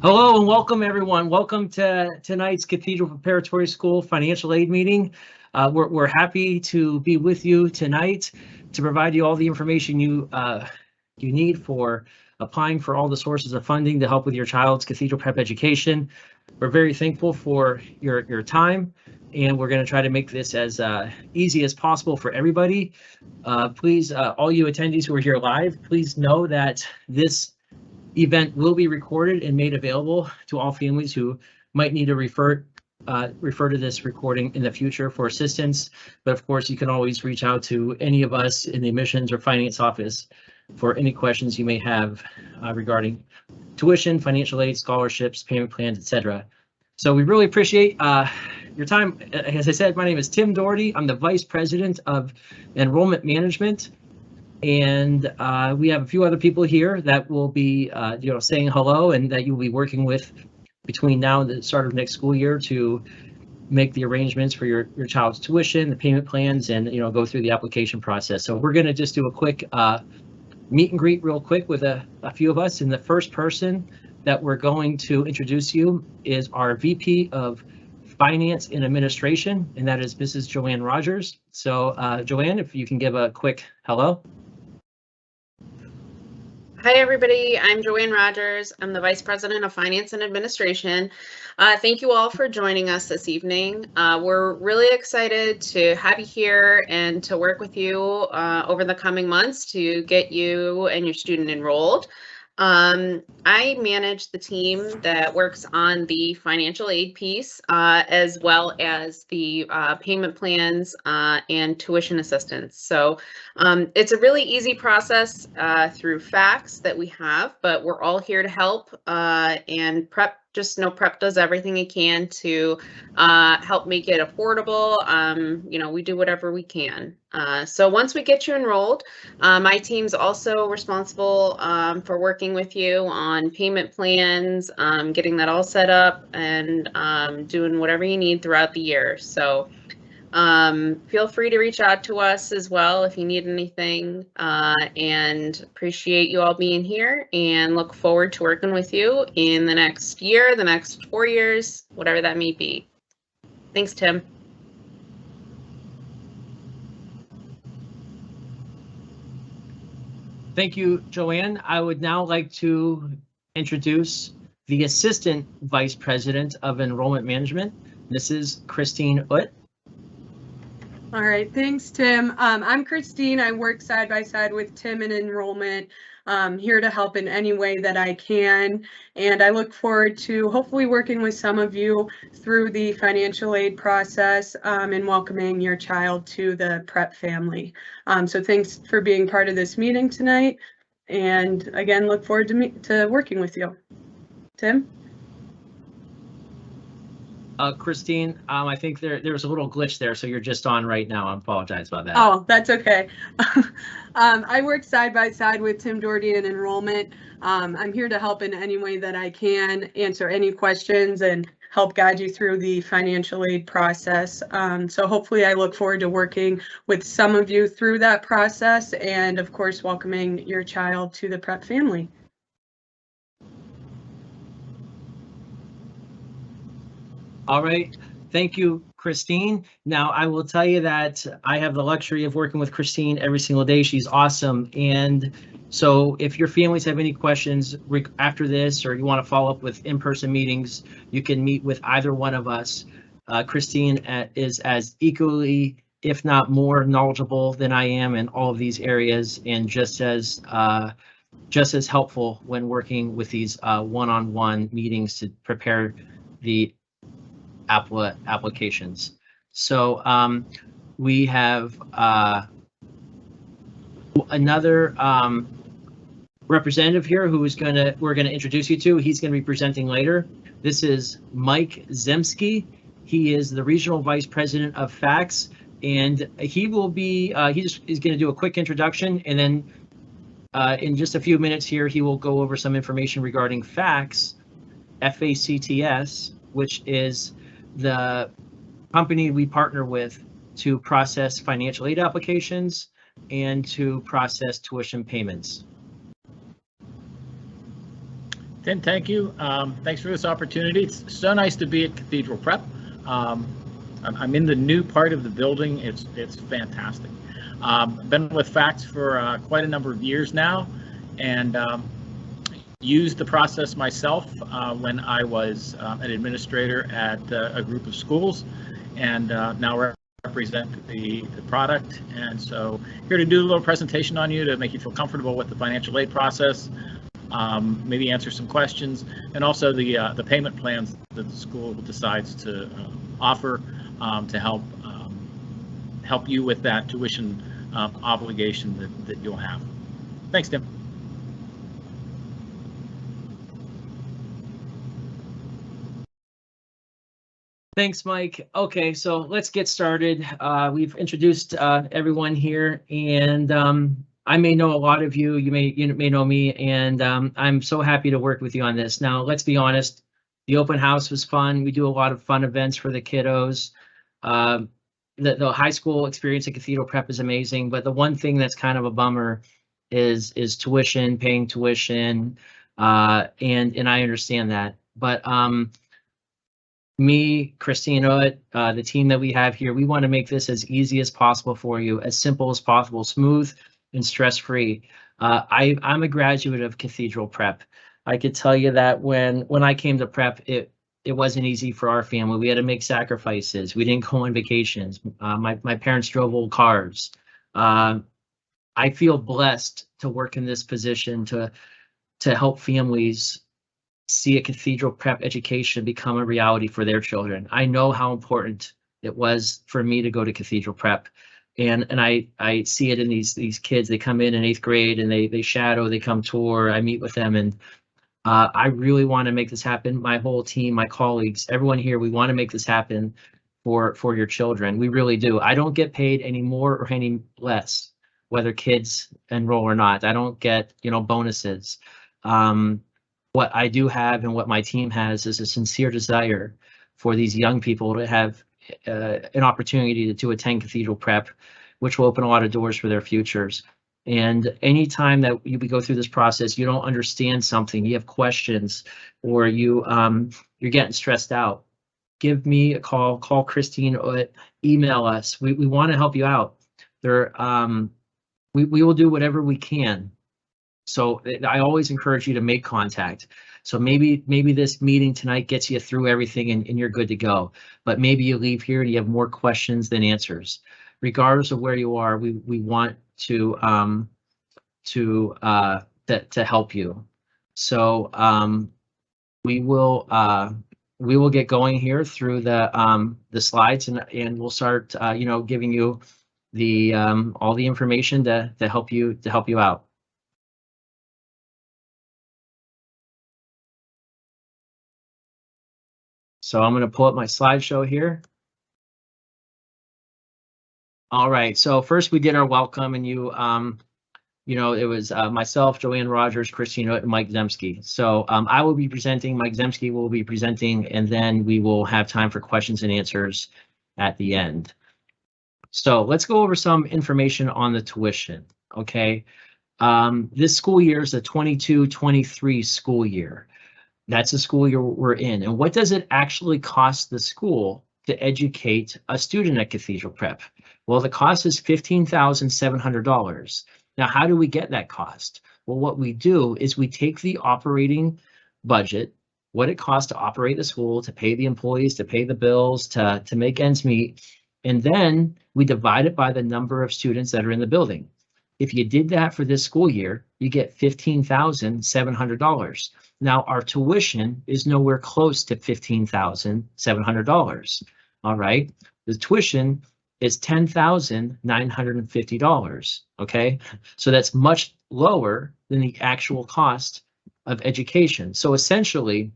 Hello and welcome everyone. Welcome to tonight's Cathedral Preparatory School financial aid meeting. We're happy to be with you tonight to provide you all the information you need for applying for all the sources of funding to help with your child's Cathedral Prep education. We're very thankful for your time, and we're going to try to make this as easy as possible for everybody. Please, all you attendees who are here live, please know that this event will be recorded and made available to all families who might need to refer to this recording in the future for assistance. But of course, you can always reach out to any of us in the admissions or finance office for any questions you may have regarding tuition, financial aid, scholarships, payment plans, etc. So we really appreciate your time. As I said, my name is Tim Doherty. I'm the Vice President of Enrollment Management. And we have a few other people here that will be, saying hello, and that you'll be working with between now and the start of next school year to make the arrangements for your child's tuition, the payment plans, and go through the application process. So we're going to just do a quick meet and greet real quick with a few of us. And the first person that we're going to introduce you is our VP of Finance and Administration, and that is Mrs. Joanne Rogers. So Joanne, if you can give a quick hello. Hi, everybody. I'm Joanne Rogers. I'm the Vice President of Finance and Administration. Thank you all for joining us this evening. We're really excited to have you here and to work with you over the coming months to get you and your student enrolled. I manage the team that works on the financial aid piece, as well as the payment plans and tuition assistance. So it's a really easy process through facts that we have, but we're all here to help, and Prep, just know Prep does everything it can to help make it affordable. We do whatever we can. So once we get you enrolled, my team's also responsible for working with you on payment plans, getting that all set up, and doing whatever you need throughout the year. So feel free to reach out to us as well if you need anything, and appreciate you all being here and look forward to working with you in the next year, the next 4 years, whatever that may be. Thanks, Tim. Thank you, Joanne. I would now like to introduce the Assistant Vice President of Enrollment Management, Mrs. Christine Utt. All right, thanks, Tim. I'm Christine. I work side by side with Tim in enrollment. Here to help in any way that I can, and I look forward to hopefully working with some of you through the financial aid process and welcoming your child to the Prep family. So thanks for being part of this meeting tonight, and again, look forward to working with you. Tim? Christine, I think there's a little glitch there, so you're just on right now. I apologize about that. Oh, that's okay. I work side by side with Tim Doherty in enrollment. I'm here to help in any way that I can, answer any questions, and help guide you through the financial aid process. So hopefully I look forward to working with some of you through that process, and of course, welcoming your child to the Prep family. All right. Thank you, Christine. Now, I will tell you that I have the luxury of working with Christine every single day. She's awesome. And so if your families have any questions after this, or you want to follow up with in-person meetings, you can meet with either one of us. Christine is as equally, if not more, knowledgeable than I am in all of these areas, and just as helpful when working with these one-on-one meetings to prepare the applications. So we have another representative here who is we're gonna introduce you to. He's gonna be presenting later. This is Mike Zemsky. He is the Regional Vice President of FACS, and he will be, he's gonna do a quick introduction, and then in just a few minutes here, he will go over some information regarding FACS, FACTS, which is the company we partner with to process financial aid applications and to process tuition payments. Tim, thank you. Thanks for this opportunity. It's so nice to be at Cathedral Prep. I'm in the new part of the building. It's fantastic. Been with FACTS for quite a number of years now, and used the process myself when I was an administrator at a group of schools, and now represent the product. And so here to do a little presentation on you to make you feel comfortable with the financial aid process, maybe answer some questions, and also the payment plans that the school decides to offer to help you with that tuition obligation that you'll have. Thanks, Tim. Thanks, Mike. Okay, so let's get started. We've introduced everyone here, and I may know a lot of you. You may know me, and I'm so happy to work with you on this. Now, let's be honest. The open house was fun. We do a lot of fun events for the kiddos. The high school experience at Cathedral Prep is amazing, but the one thing that's kind of a bummer is tuition, paying tuition, and I understand that. But me, Christina, the team that we have here, we want to make this as easy as possible for you, as simple as possible, smooth and stress-free. I'm a graduate of Cathedral Prep. I could tell you that when I came to prep, it wasn't easy for our family. We had to make sacrifices. We didn't go on vacations. My parents drove old cars. I feel blessed to work in this position to help families see a Cathedral Prep education become a reality for their children. I know how important it was for me to go to Cathedral Prep, and I see it in these kids. They come in 8th grade and they shadow, they come tour, I meet with them, and I really want to make this happen. My whole team, my colleagues, everyone here, we want to make this happen for your children. We really do. I don't get paid any more or any less, whether kids enroll or not. I don't get, bonuses. What I do have and what my team has is a sincere desire for these young people to have an opportunity to attend Cathedral Prep, which will open a lot of doors for their futures. And anytime that we go through this process, you don't understand something, you have questions, or you're getting stressed out, give me a call, call Christine, or email us. We want to help you out. We will do whatever we can. So I always encourage you to make contact. So maybe this meeting tonight gets you through everything and you're good to go. But maybe you leave here and you have more questions than answers. Regardless of where you are, we want to help you. So we will get going here through the slides, and we'll start giving you the all the information to help you out. So I'm going to pull up my slideshow here. All right, so first we did our welcome, and it was myself, Joanne Rogers, Christina, and Mike Zemsky. So I will be presenting, Mike Zemsky will be presenting, and then we will have time for questions and answers at the end. So let's go over some information on the tuition, okay? This school year is the 22-23 school year. That's the school year we're in. And what does it actually cost the school to educate a student at Cathedral Prep? Well, the cost is $15,700. Now, how do we get that cost? Well, what we do is we take the operating budget, what it costs to operate the school, to pay the employees, to pay the bills, to make ends meet, and then we divide it by the number of students that are in the building. If you did that for this school year, you get $15,700. Now, our tuition is nowhere close to $15,700. All right, the tuition is $10,950. Okay, so that's much lower than the actual cost of education. So essentially,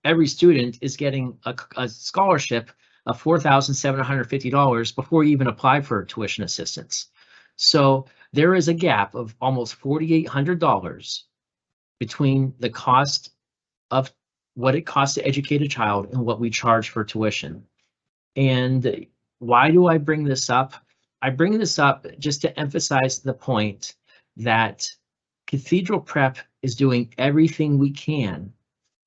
every student is getting a scholarship of $4,750 before you even apply for tuition assistance. So there is a gap of almost $4,800 between the cost of what it costs to educate a child and what we charge for tuition. And why do I bring this up? I bring this up just to emphasize the point that Cathedral Prep is doing everything we can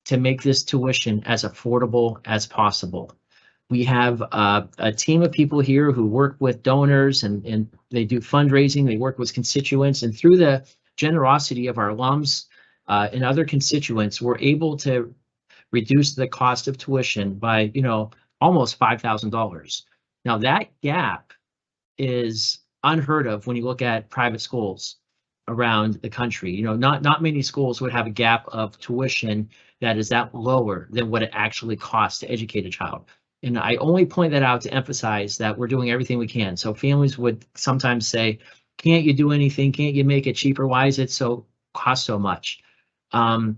to make this tuition as affordable as possible. We have a team of people here who work with donors and they do fundraising, they work with constituents, and through the generosity of our alums and other constituents, we're able to reduce the cost of tuition by, almost $5,000. Now that gap is unheard of when you look at private schools around the country. Not many schools would have a gap of tuition that is that lower than what it actually costs to educate a child. And I only point that out to emphasize that we're doing everything we can. So families would sometimes say, can't you do anything? Can't you make it cheaper? Why is it cost so much? We're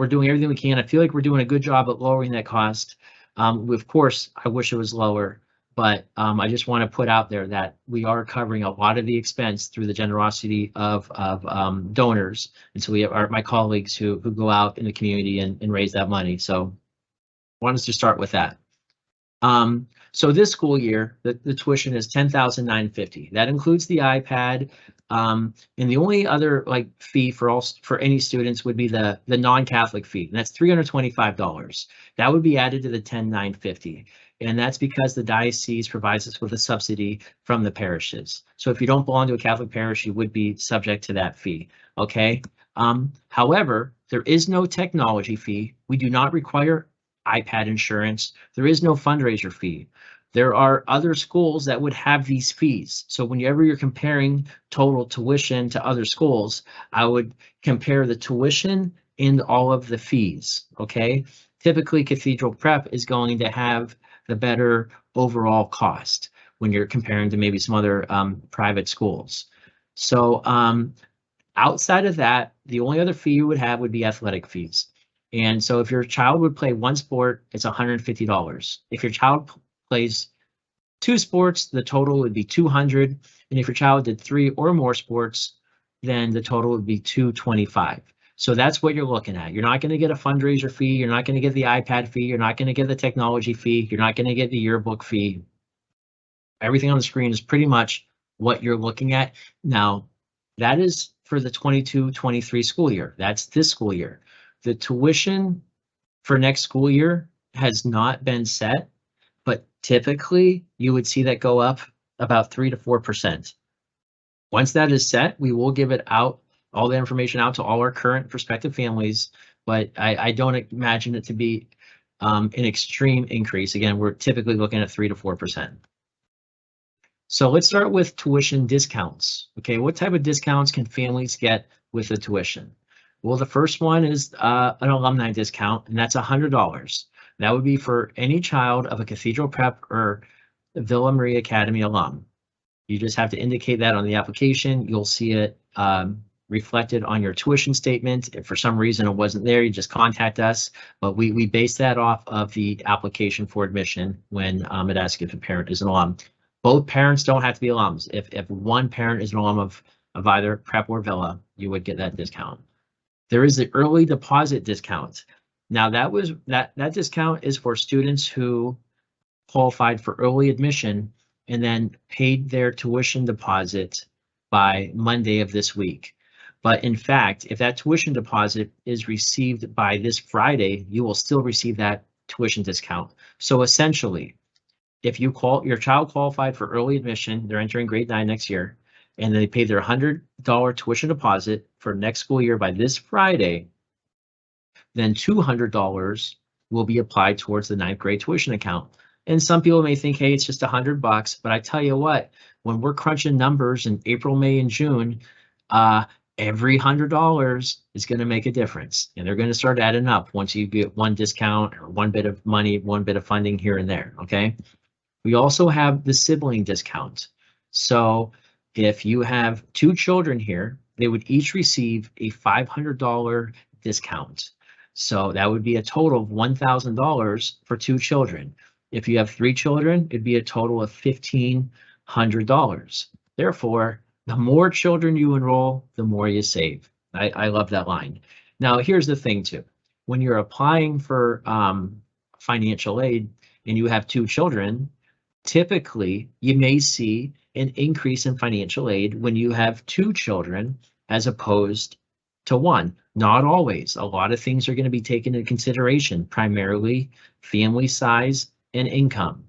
doing everything we can. I feel like we're doing a good job at lowering that cost. Of course, I wish it was lower, but I just want to put out there that we are covering a lot of the expense through the generosity of donors. And so we have my colleagues who go out in the community and raise that money. So I want us to start with that. So this school year, the tuition is $10,950. That includes the iPad. And the only other fee for any students would be the non-Catholic fee, and that's $325. That would be added to the $10,950. And that's because the diocese provides us with a subsidy from the parishes. So if you don't belong to a Catholic parish, you would be subject to that fee. Okay. However, there is no technology fee. We do not require iPad insurance. There is no fundraiser fee. There are other schools that would have these fees. So whenever you're comparing total tuition to other schools, I would compare the tuition and all of the fees. Okay. Typically, Cathedral Prep is going to have the better overall cost when you're comparing to maybe some other private schools. So outside of that, the only other fee you would have would be athletic fees. And so if your child would play one sport, it's $150. If your child plays 2 sports, the total would be $200. And if your child did 3 or more sports, then the total would be $225. So that's what you're looking at. You're not going to get a fundraiser fee. You're not going to get the iPad fee. You're not going to get the technology fee. You're not going to get the yearbook fee. Everything on the screen is pretty much what you're looking at. Now, that is for the 22-23 school year. That's this school year. The tuition for next school year has not been set, but typically you would see that go up about 3 to 4%. Once that is set, we will give it out, all the information out to all our current prospective families, but I don't imagine it to be an extreme increase. Again, we're typically looking at 3 to 4%. So let's start with tuition discounts. Okay, what type of discounts can families get with the tuition? Well, the first one is an alumni discount, and that's $100. That would be for any child of a Cathedral Prep or Villa Maria Academy alum. You just have to indicate that on the application. You'll see it reflected on your tuition statement. If for some reason it wasn't there, you just contact us. But we base that off of the application for admission when it asks if a parent is an alum. Both parents don't have to be alums. If one parent is an alum of either Prep or Villa, you would get that discount. There is the early deposit discount. Now that discount is for students who qualified for early admission and then paid their tuition deposit by Monday of this week. But in fact, if that tuition deposit is received by this Friday, you will still receive that tuition discount. So essentially, if your child qualified for early admission, they're entering grade 9 next year, and they pay their $100 tuition deposit for next school year by this Friday, then $200 will be applied towards the 9th grade tuition account. And some people may think, hey, it's just $100, but I tell you what, when we're crunching numbers in April, May, and June, every $100 is going to make a difference, and they're going to start adding up once you get one discount or one bit of money, one bit of funding here and there. Okay. We also have the sibling discount. So if you have 2 children here, they would each receive a $500 discount. So that would be a total of $1,000 for 2 children. If you have 3 children, it'd be a total of $1,500. Therefore, the more children you enroll, the more you save. I love that line. Now, here's the thing too. When you're applying for financial aid and you have 2 children, typically you may see an increase in financial aid when you have 2 children as opposed to one. Not always. A lot of things are going to be taken into consideration, primarily family size and income.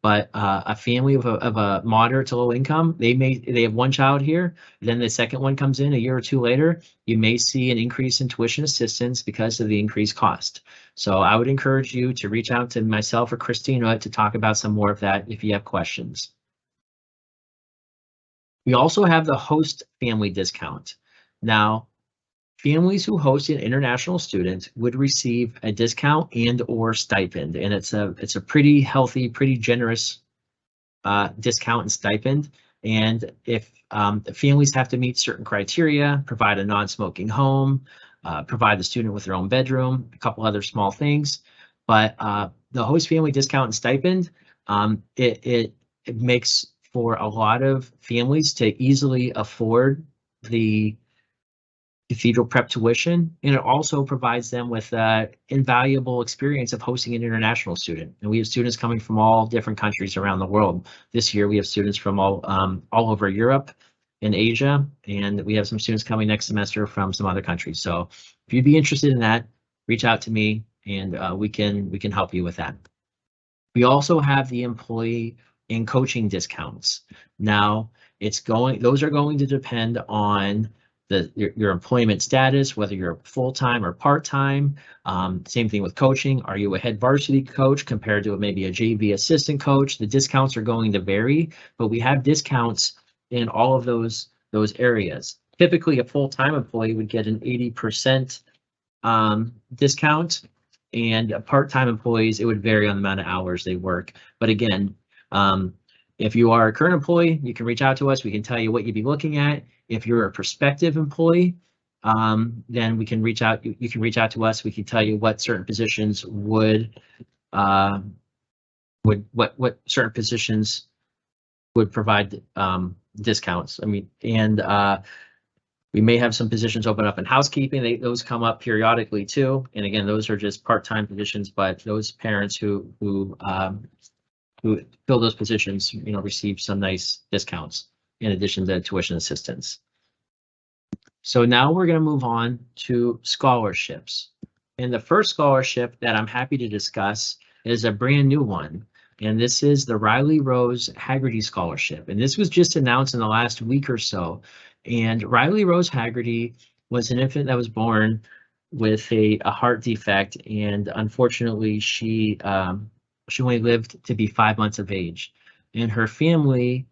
But a family of a moderate to low income, they have one child here, then the second one comes in a year or two later, you may see an increase in tuition assistance because of the increased cost. So I would encourage you to reach out to myself or Christina to talk about some more of that if you have questions. We also have the host family discount. Now, families who host an international student would receive a discount and or stipend, and it's a pretty healthy, pretty generous discount and stipend. And if the families have to meet certain criteria, provide a non-smoking home, provide the student with their own bedroom, a couple other small things, but the host family discount and stipend, it makes for a lot of families to easily afford the Cathedral Prep tuition, and it also provides them with an invaluable experience of hosting an international student. And we have students coming from all different countries around the world. This year we have students from all over Europe and Asia, and we have some students coming next semester from some other countries. So if you'd be interested in that, reach out to me and we can help you with that. We also have the employee and coaching discounts. Now those are going to depend on your employment status, whether you're full-time or part-time. Same thing with coaching. Are you a head varsity coach compared to maybe a JV assistant coach? The discounts are going to vary, but we have discounts in all of those areas. Typically, a full-time employee would get an 80% discount, and part-time employees, it would vary on the amount of hours they work. But again, if you are a current employee, you can reach out to us. We can tell you what you'd be looking at. If you're a prospective employee, then we can reach out. You can reach out to us. We can tell you what certain positions what certain positions would provide discounts. I mean, and we may have some positions open up in housekeeping. Those come up periodically too. And again, those are just part-time positions, but those parents who fill those positions, receive some nice discounts in addition to tuition assistance. So now we're going to move on to scholarships. And the first scholarship that I'm happy to discuss is a brand new one. And this is the Riley Rose Haggerty Scholarship. And this was just announced in the last week or so. And Riley Rose Haggerty was an infant that was born with a heart defect. And unfortunately, she only lived to be 5 months of age. And her family,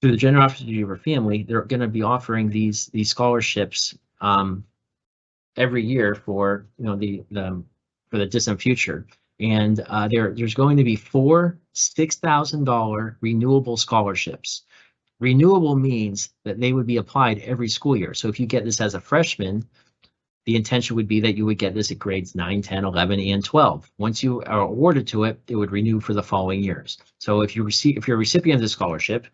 through the generosity of her family, they're going to be offering these scholarships every year for the distant future. And there's going to be 4 $6,000 renewable scholarships. Renewable means that they would be applied every school year. So if you get this as a freshman, the intention would be that you would get this at grades 9, 10, 11, and 12. Once you are awarded to it, it would renew for the following years. So if you're a recipient of the scholarship,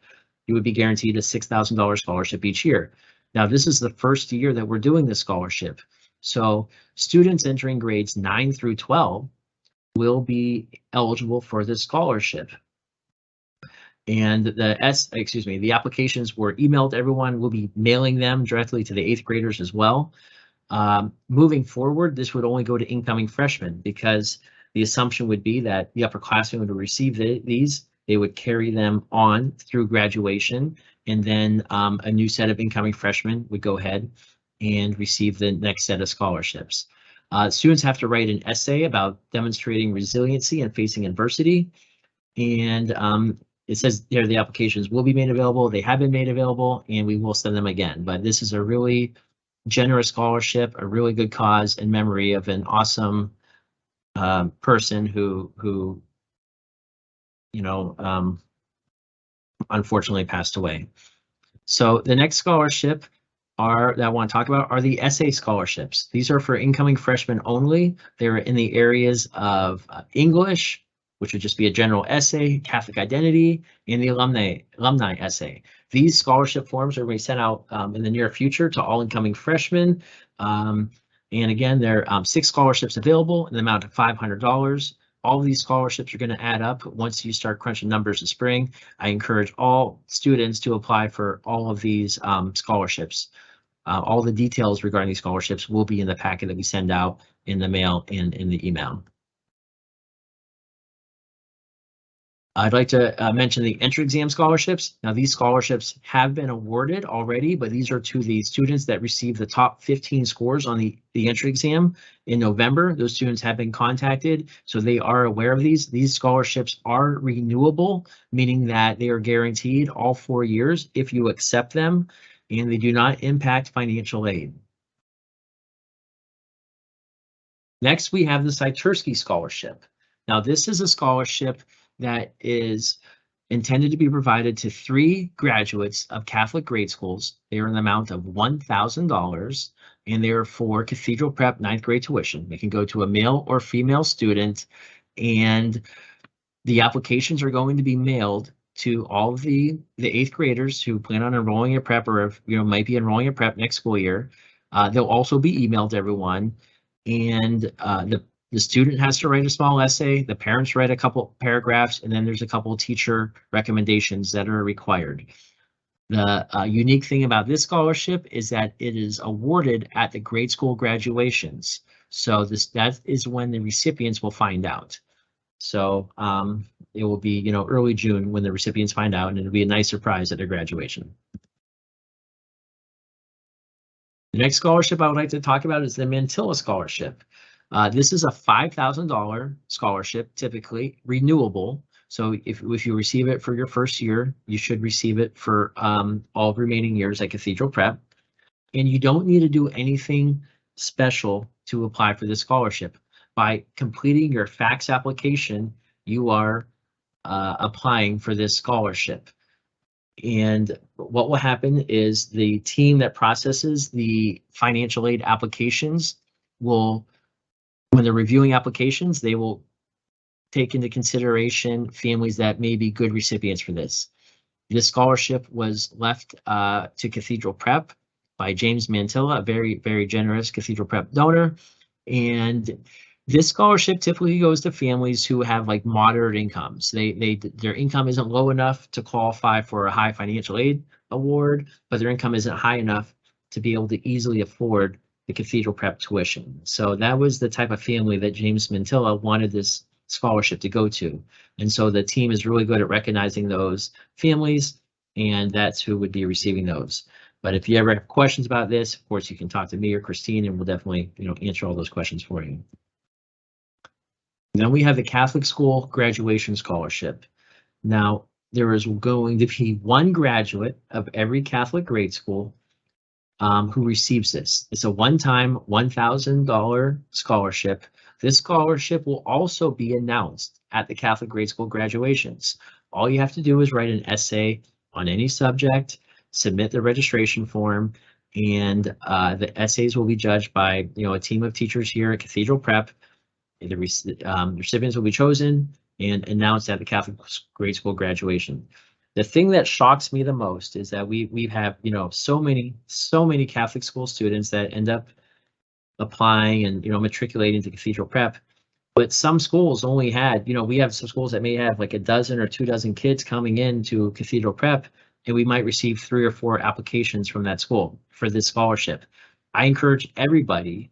you would be guaranteed a $6,000 scholarship each year. Now, this is the first year that we're doing this scholarship. So students entering grades 9 through 12 will be eligible for this scholarship. And the applications were emailed to everyone. We'll be mailing them directly to the 8th graders as well. Moving forward, this would only go to incoming freshmen because the assumption would be that the upperclassmen would receive these. They would carry them on through graduation, and then a new set of incoming freshmen would go ahead and receive the next set of scholarships. Students have to write an essay about demonstrating resiliency and facing adversity. And it says there the applications will be made available. They have been made available, and we will send them again. But this is a really generous scholarship, a really good cause in memory of an awesome person who unfortunately passed away. So the next scholarship that I want to talk about are the essay scholarships. These are for incoming freshmen only. They're in the areas of English, which would just be a general essay, Catholic identity, and the alumni essay. These scholarship forms are going to be sent out in the near future to all incoming freshmen. And again, there are 6 scholarships available in the amount of $500. all of these scholarships are going to add up once you start crunching numbers in spring. I encourage all students to apply for all of these scholarships. All the details regarding these scholarships will be in the packet that we send out in the mail and in the email. I'd like to mention the entry exam scholarships. Now, these scholarships have been awarded already, but these are to the students that receive the top 15 scores on the entry exam in November. Those students have been contacted, so they are aware of these. These scholarships are renewable, meaning that they are guaranteed all 4 years if you accept them, and they do not impact financial aid. Next, we have the Cytursky Scholarship. Now, this is a scholarship that is intended to be provided to 3 graduates of Catholic grade schools. They are in the amount of $1,000, and they are for Cathedral Prep 9th grade tuition. They can go to a male or female student, and the applications are going to be mailed to all of the 8th graders who plan on enrolling at prep, or might be enrolling at prep next school year. They'll also be emailed to everyone, and the student has to write a small essay, the parents write a couple paragraphs, and then there's a couple of teacher recommendations that are required. The unique thing about this scholarship is that it is awarded at the grade school graduations. So that is when the recipients will find out. So it will be, early June when the recipients find out, and it'll be a nice surprise at their graduation. The next scholarship I would like to talk about is the Mantilla Scholarship. This is a $5,000 scholarship, typically renewable. So if you receive it for your first year, you should receive it for all remaining years at Cathedral Prep. And you don't need to do anything special to apply for this scholarship. By completing your fax application, you are applying for this scholarship. And what will happen is the team that processes the financial aid applications will, when they're reviewing applications, they will take into consideration families that may be good recipients for this. This scholarship was left to Cathedral Prep by James Mantilla, a very, very generous Cathedral Prep donor. And this scholarship typically goes to families who have like moderate incomes. Their income isn't low enough to qualify for a high financial aid award, but their income isn't high enough to be able to easily afford the Cathedral Prep tuition. So that was the type of family that James Mantilla wanted this scholarship to go to. And so the team is really good at recognizing those families, and that's who would be receiving those. But if you ever have questions about this, of course, you can talk to me or Christine, and we'll definitely, answer all those questions for you. Then we have the Catholic School Graduation Scholarship. Now, there is going to be one graduate of every Catholic grade school who receives this. It's a one-time $1,000 scholarship. This scholarship will also be announced at the Catholic grade school graduations. All you have to do is write an essay on any subject, submit the registration form, and the essays will be judged by a team of teachers here at Cathedral Prep. The recipients will be chosen and announced at the Catholic grade school graduation. The thing that shocks me the most is that we have so many Catholic school students that end up applying and matriculating to Cathedral Prep, but some schools only had we have some schools that may have like a dozen or 2 dozen kids coming into Cathedral Prep, and we might receive 3 or 4 applications from that school for this scholarship. I encourage everybody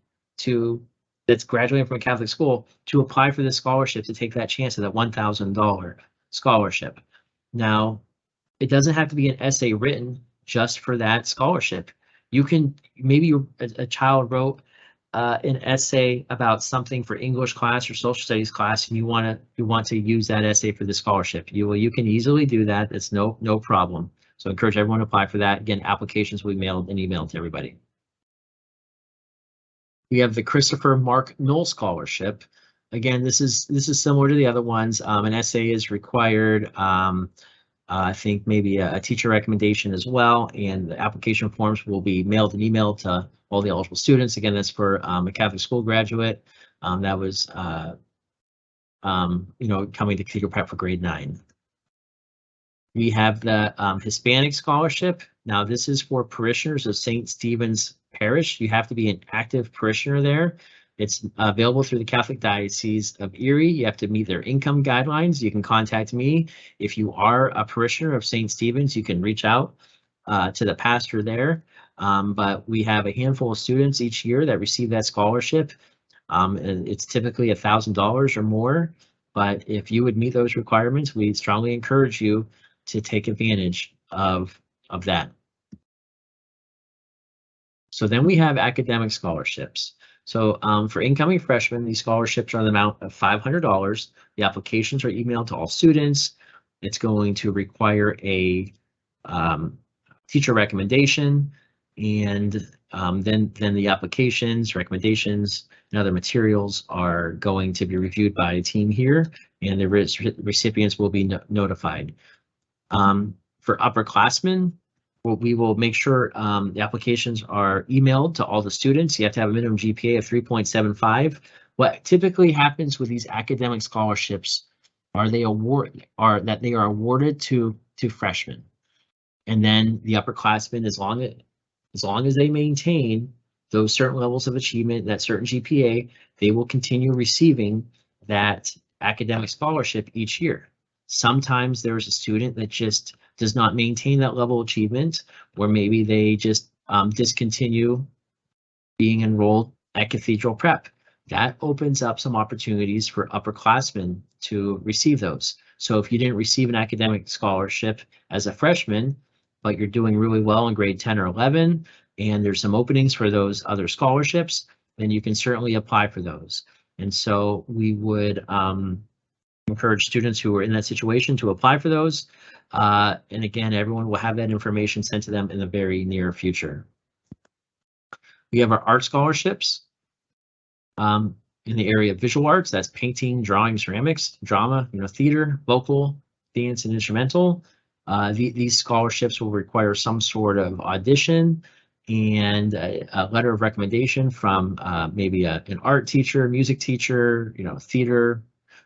that's graduating from a Catholic school to apply for this scholarship, to take that chance of that $1,000 scholarship. Now, it doesn't have to be an essay written just for that scholarship. You can, maybe a child wrote an essay about something for English class or social studies class, and you want to use that essay for the scholarship. You can easily do that. It's no problem. So I encourage everyone to apply for that. Again, applications will be mailed and emailed to everybody. We have the Christopher Mark Knoll Scholarship. Again, this is similar to the other ones. An essay is required. I think maybe a teacher recommendation as well, and the application forms will be mailed and emailed to all the eligible students. Again, that's for a Catholic school graduate that was coming to Cathedral Prep for grade 9. We have the Hispanic Scholarship. Now, this is for parishioners of St. Stephen's Parish. You have to be an active parishioner there. It's available through the Catholic Diocese of Erie. You have to meet their income guidelines. You can contact me. If you are a parishioner of St. Stephen's, you can reach out to the pastor there. But we have a handful of students each year that receive that scholarship. And it's typically $1,000 or more. But if you would meet those requirements, we strongly encourage you to take advantage of that. So then we have academic scholarships. So for incoming freshmen, these scholarships are in the amount of $500. The applications are emailed to all students. It's going to require a teacher recommendation, and then the applications, recommendations, and other materials are going to be reviewed by a team here, and the recipients will be notified. For upperclassmen, we will make sure the applications are emailed to all the students. You have to have a minimum GPA of 3.75. What typically happens with these academic scholarships are they are awarded to freshmen, and then the upperclassmen, as long as they maintain those certain levels of achievement, that certain GPA, they will continue receiving that academic scholarship each year. Sometimes there's a student that just does not maintain that level of achievement, or maybe they just discontinue being enrolled at Cathedral Prep. That opens up some opportunities for upperclassmen to receive those. So if you didn't receive an academic scholarship as a freshman, but you're doing really well in grade 10 or 11, and there's some openings for those other scholarships, then you can certainly apply for those. And so we would encourage students who are in that situation to apply for those. And again, everyone will have that information sent to them in the very near future. We have our art scholarships in the area of visual arts. That's painting, drawing, ceramics, drama, theater, vocal, dance, and instrumental. These scholarships will require some sort of audition and a letter of recommendation from maybe an art teacher, music teacher, theater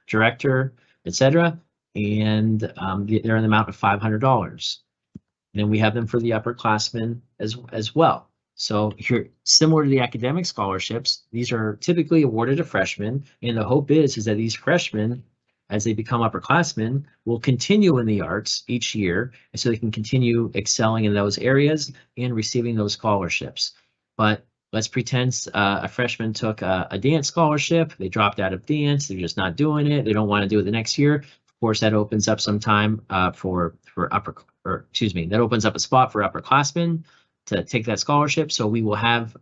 director, etc. And they're in the amount of $500. Then we have them for the upperclassmen as well. So here, similar to the academic scholarships, these are typically awarded to freshmen, and the hope is that these freshmen, as they become upperclassmen, will continue in the arts each year, and so they can continue excelling in those areas and receiving those scholarships. But let's pretend a freshman took a dance scholarship, they dropped out of dance, they're just not doing it, they don't want to do it the next year. Of course, that opens up some time that opens up a spot for upperclassmen to take that scholarship. So we will have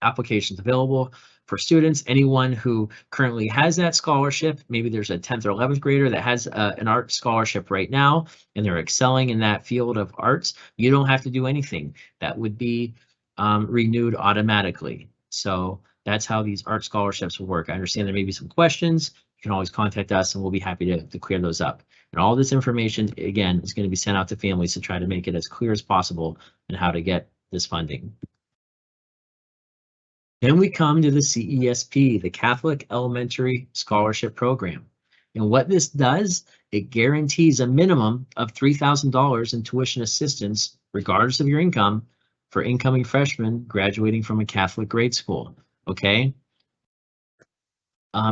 applications available for students. Anyone who currently has that scholarship, maybe there's a 10th or 11th grader that has an art scholarship right now, and they're excelling in that field of arts, you don't have to do anything. That would be renewed automatically. So that's how these art scholarships will work. I understand there may be some questions. You can always contact us and we'll be happy to clear those up. And all this information, again, is going to be sent out to families to try to make it as clear as possible on how to get this funding. Then we come to the CESP, the Catholic Elementary Scholarship Program. And what this does, it guarantees a minimum of $3,000 in tuition assistance, regardless of your income, for incoming freshmen graduating from a Catholic grade school, okay?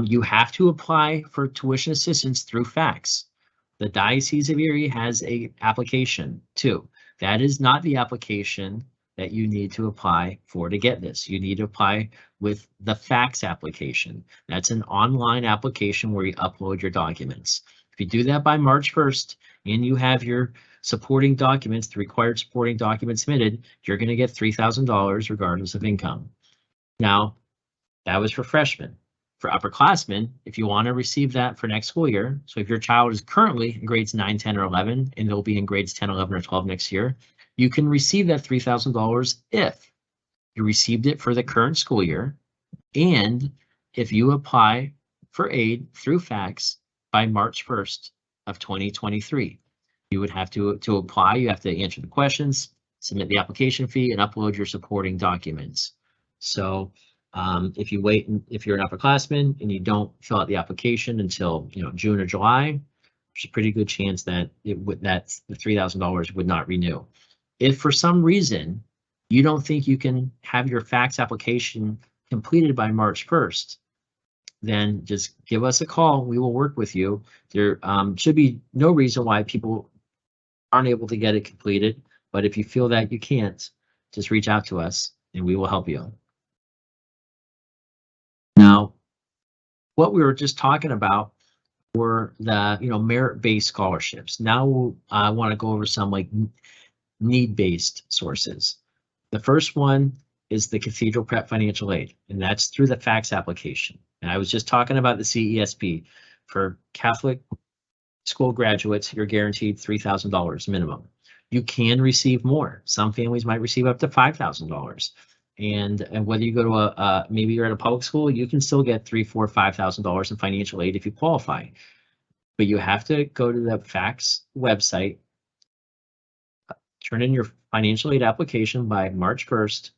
You have to apply for tuition assistance through fax. The Diocese of Erie has an application too. That is not the application that you need to apply for to get this. You need to apply with the fax application. That's an online application where you upload your documents. If you do that by March 1st and you have your supporting documents, the required supporting documents submitted, you're going to get $3,000 regardless of income. Now, that was for freshmen. For upperclassmen, if you want to receive that for next school year, so if your child is currently in grades 9, 10, or 11, and they'll be in grades 10, 11, or 12 next year, you can receive that $3,000 if you received it for the current school year, and if you apply for aid through fax by March 1st of 2023. You would have to apply, you have to answer the questions, submit the application fee, and upload your supporting documents. So if you wait, if you're an upperclassman and you don't fill out the application until June or July, there's a pretty good chance that the $3,000 would not renew. If for some reason you don't think you can have your fax application completed by March 1st, then just give us a call. We will work with you. There should be no reason why people aren't able to get it completed, but if you feel that you can't, just reach out to us and we will help you. Now, what we were just talking about were the merit-based scholarships. Now I want to go over some like need-based sources. The first one is the Cathedral Prep Financial Aid, and that's through the fax application. And I was just talking about the CESP. For Catholic school graduates, you're guaranteed $3,000 minimum. You can receive more. Some families might receive up to $5,000. And whether you go to maybe you're at a public school, you can still get $3,000, $4,000, $5,000 in financial aid if you qualify. But you have to go to the fax website, turn in your financial aid application by March 1st,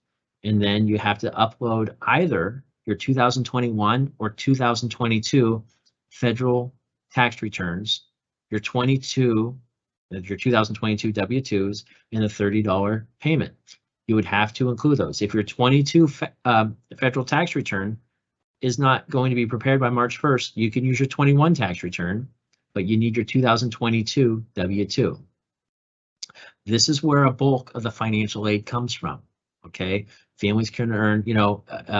and then you have to upload either your 2021 or 2022 federal tax returns, your 2022 W-2s, and a $30 payment. You would have to include those. If your 22 federal tax return is not going to be prepared by March 1st, you can use your 21 tax return, but you need your 2022 W-2. This is where a bulk of the financial aid comes from. Okay, families can earn,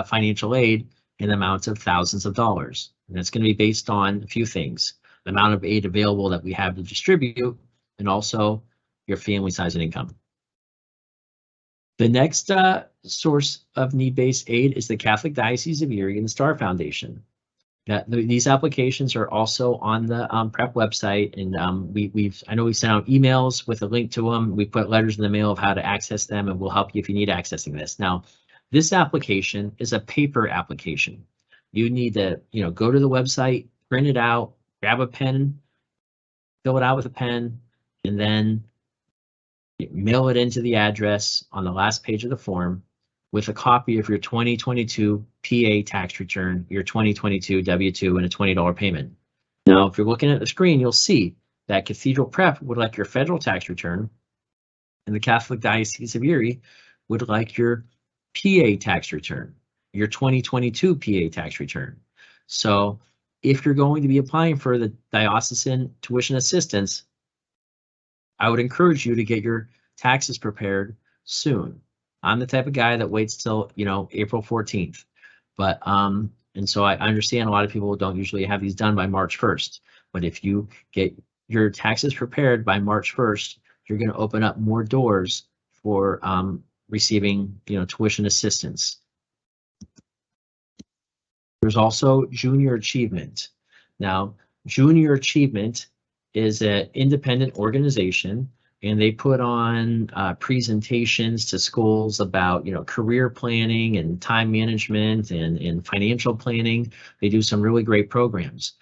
financial aid in amounts of thousands of dollars, and that's going to be based on a few things: the amount of aid available that we have to distribute, and also your family size and income. The next source of need-based aid is the Catholic Diocese of Erie and the Star Foundation. These applications are also on the PrEP website, and I know we've sent out emails with a link to them. We put letters in the mail of how to access them, and we'll help you if you need accessing this. Now, this application is a paper application. You need to, go to the website, print it out, grab a pen, fill it out with a pen, and then mail it into the address on the last page of the form with a copy of your 2022 PA tax return, your 2022 W-2, and a $20 payment. Now, if you're looking at the screen, you'll see that Cathedral Prep would like your federal tax return, and the Catholic Diocese of Erie would like your PA tax return, your 2022 PA tax return. So if you're going to be applying for the diocesan tuition assistance, I would encourage you to get your taxes prepared soon. I'm the type of guy that waits till, April 14th. But, and so I understand a lot of people don't usually have these done by March 1st. But if you get your taxes prepared by March 1st, you're going to open up more doors for receiving, tuition assistance. There's also Junior Achievement. Now, Junior Achievement is an independent organization, and they put on presentations to schools about, career planning and time management and financial planning. They do some really great programs.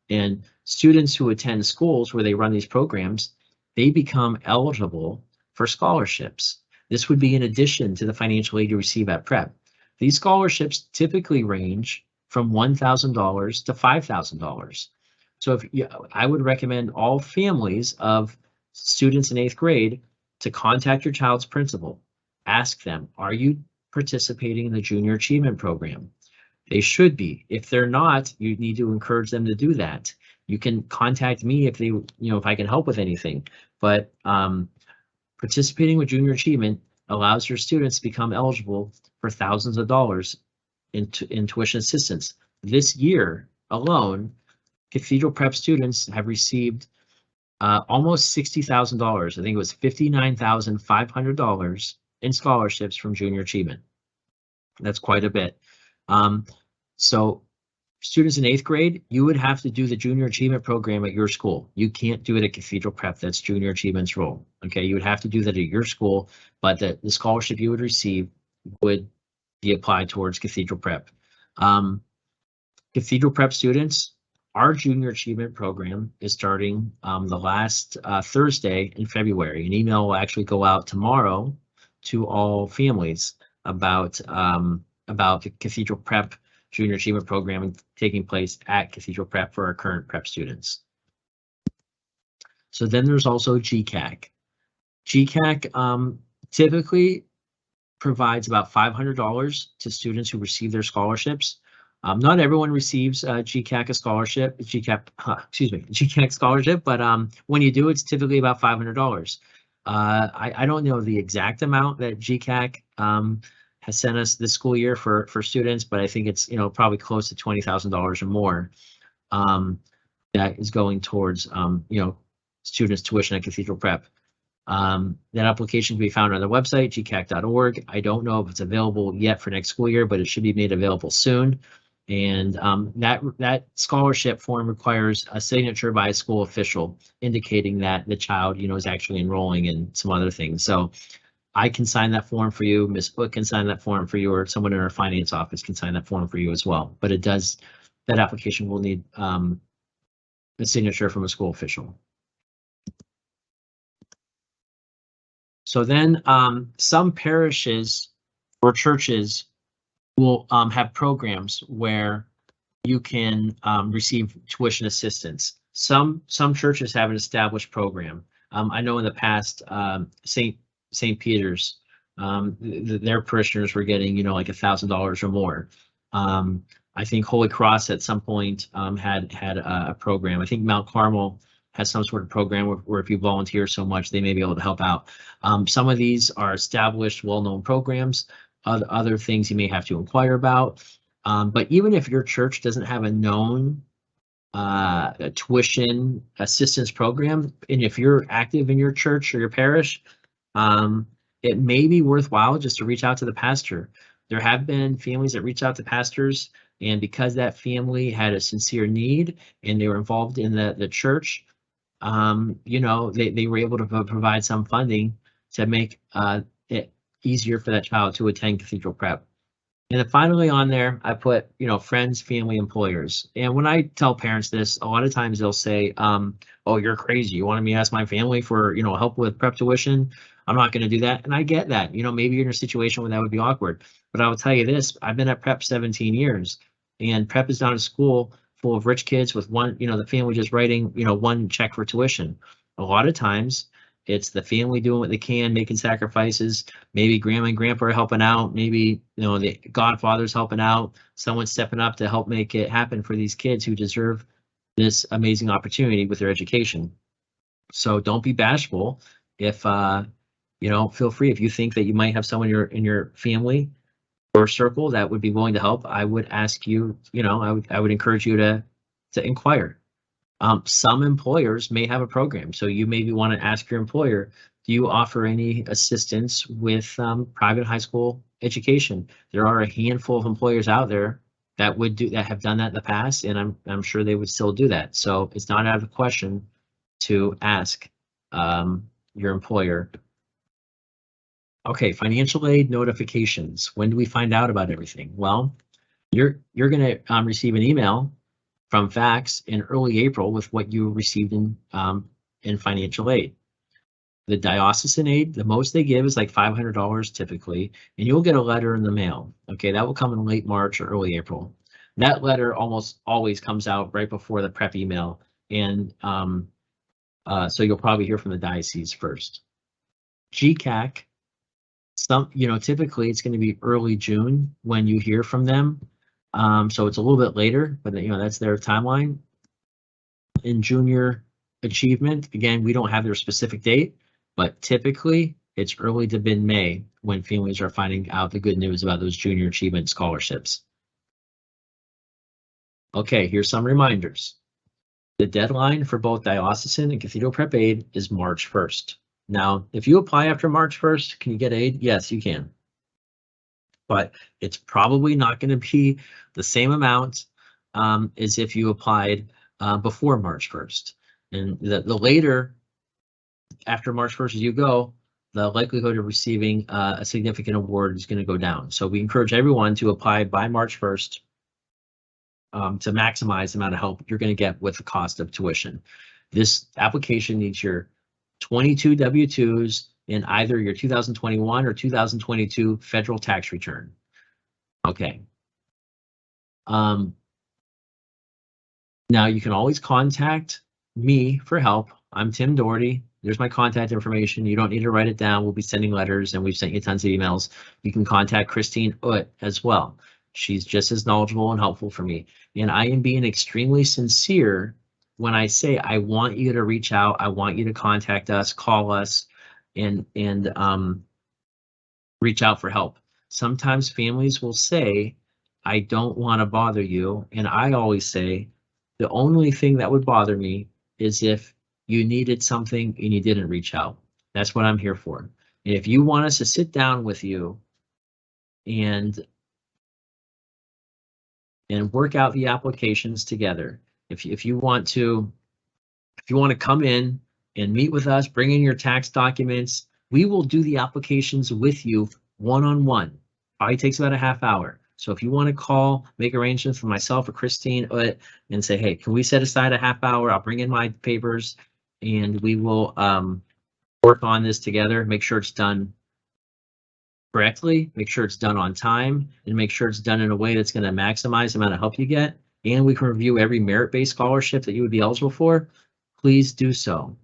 And students who attend schools where they run these programs, they become eligible for scholarships. This would be in addition to the financial aid you receive at PrEP. These scholarships typically range from $1,000 to $5,000. So I would recommend all families of students in 8th grade to contact your child's principal. Ask them, are you participating in the Junior Achievement Program? They should be. If they're not, you need to encourage them to do that. You can contact me if they, if I can help with anything. But participating with Junior Achievement allows your students to become eligible for thousands of dollars in tuition assistance. This year alone, Cathedral Prep students have received almost $60,000. I think it was $59,500 in scholarships from Junior Achievement. That's quite a bit. So students in 8th grade, you would have to do the Junior Achievement Program at your school. You can't do it at Cathedral Prep. That's Junior Achievement's role. Okay, you would have to do that at your school, but the scholarship you would receive would be applied towards Cathedral Prep. Cathedral Prep students, our Junior Achievement Program is starting the last Thursday in February. An email will actually go out tomorrow to all families about the Cathedral Prep Junior Achievement Program taking place at Cathedral Prep for our current prep students. So then there's also GCAC. GCAC, typically provides about $500 to students who receive their scholarships. Not everyone receives GCAC scholarship, GCAC scholarship, but when you do, it's typically about $500. I don't know the exact amount that GCAC has sent us this school year for students, but I think it's probably close to $20,000 or more that is going towards students' tuition at Cathedral Prep. That application can be found on the website, gcac.org. I don't know if it's available yet for next school year, but it should be made available soon. And that scholarship form requires a signature by a school official indicating that the child, is actually enrolling in some other things. So I can sign that form for you. Ms. Book can sign that form for you, or someone in our finance office can sign that form for you as well. But that application will need a signature from a school official. So then some parishes or churches will have programs where you can receive tuition assistance. Some churches have an established program. I know in the past, St. Peter's, their parishioners were getting, like $1,000 or more. I think Holy Cross at some point had a program. I think Mount Carmel has some sort of program where if you volunteer so much, they may be able to help out. Some of these are established, well-known programs. Other things you may have to inquire about. But even if your church doesn't have a known tuition assistance program, and if you're active in your church or your parish, it may be worthwhile just to reach out to the pastor. There have been families that reach out to pastors, and because that family had a sincere need and they were involved in the church, they were able to provide some funding to make it easier for that child to attend Cathedral Prep. And then finally on there, I put, friends, family, employers. And when I tell parents this, a lot of times they'll say, oh, you're crazy. You wanted me to ask my family for, help with prep tuition? I'm not going to do that. And I get that, maybe you're in a situation where that would be awkward. But I will tell you this, I've been at Prep 17 years, and Prep is not a school full of rich kids with one, the family just writing, one check for tuition. A lot of times it's the family doing what they can, making sacrifices. Maybe grandma and grandpa are helping out. Maybe, the godfather's helping out. Someone's stepping up to help make it happen for these kids who deserve this amazing opportunity with their education. So don't be bashful. If, feel free. If you think that you might have someone in your family or circle that would be willing to help, I would ask you, I would encourage you to inquire. Some employers may have a program, so you maybe want to ask your employer, do you offer any assistance with private high school education? There are a handful of employers out there that have done that in the past, and I'm sure they would still do that. So it's not out of the question to ask your employer. Okay, financial aid notifications. When do we find out about everything? Well, you're going to receive an email from fax in early April with what you received in financial aid. The diocesan aid, the most they give is like $500 typically, and you'll get a letter in the mail. Okay, that will come in late March or early April. That letter almost always comes out right before the prep email, and so you'll probably hear from the diocese first. GCAC, typically it's going to be early June when you hear from them. So it's a little bit later, but that's their timeline. In junior achievement, again, we don't have their specific date, but typically it's early to mid-May when families are finding out the good news about those junior achievement scholarships. Okay, here's some reminders. The deadline for both diocesan and Cathedral Prep aid is March 1st. Now, if you apply after March 1st, can you get aid? Yes, you can. But it's probably not going to be the same amount as if you applied before March 1st. And the later after March 1st as you go, the likelihood of receiving a significant award is going to go down. So we encourage everyone to apply by March 1st to maximize the amount of help you're going to get with the cost of tuition. This application needs your 22 W-2s in either your 2021 or 2022 federal tax return. Okay. Now you can always contact me for help. I'm Tim Doherty. There's my contact information. You don't need to write it down. We'll be sending letters, and we've sent you tons of emails. You can contact Christine as well. She's just as knowledgeable and helpful for me. And I am being extremely sincere when I say I want you to reach out. I want you to contact us, call us, and reach out for help. Sometimes families will say, I don't want to bother you. And I always say, the only thing that would bother me is if you needed something and you didn't reach out. That's what I'm here for. And if you want us to sit down with you and work out the applications together, if you want to come in and meet with us, bring in your tax documents, we will do the applications with you one-on-one. Probably takes about a half hour. So if you want to call, make arrangements for myself or Christine and say, hey, can we set aside a half hour? I'll bring in my papers and we will work on this together, make sure it's done correctly, make sure it's done on time, and make sure it's done in a way that's going to maximize the amount of help you get. And we can review every merit-based scholarship that you would be eligible for. Please do so.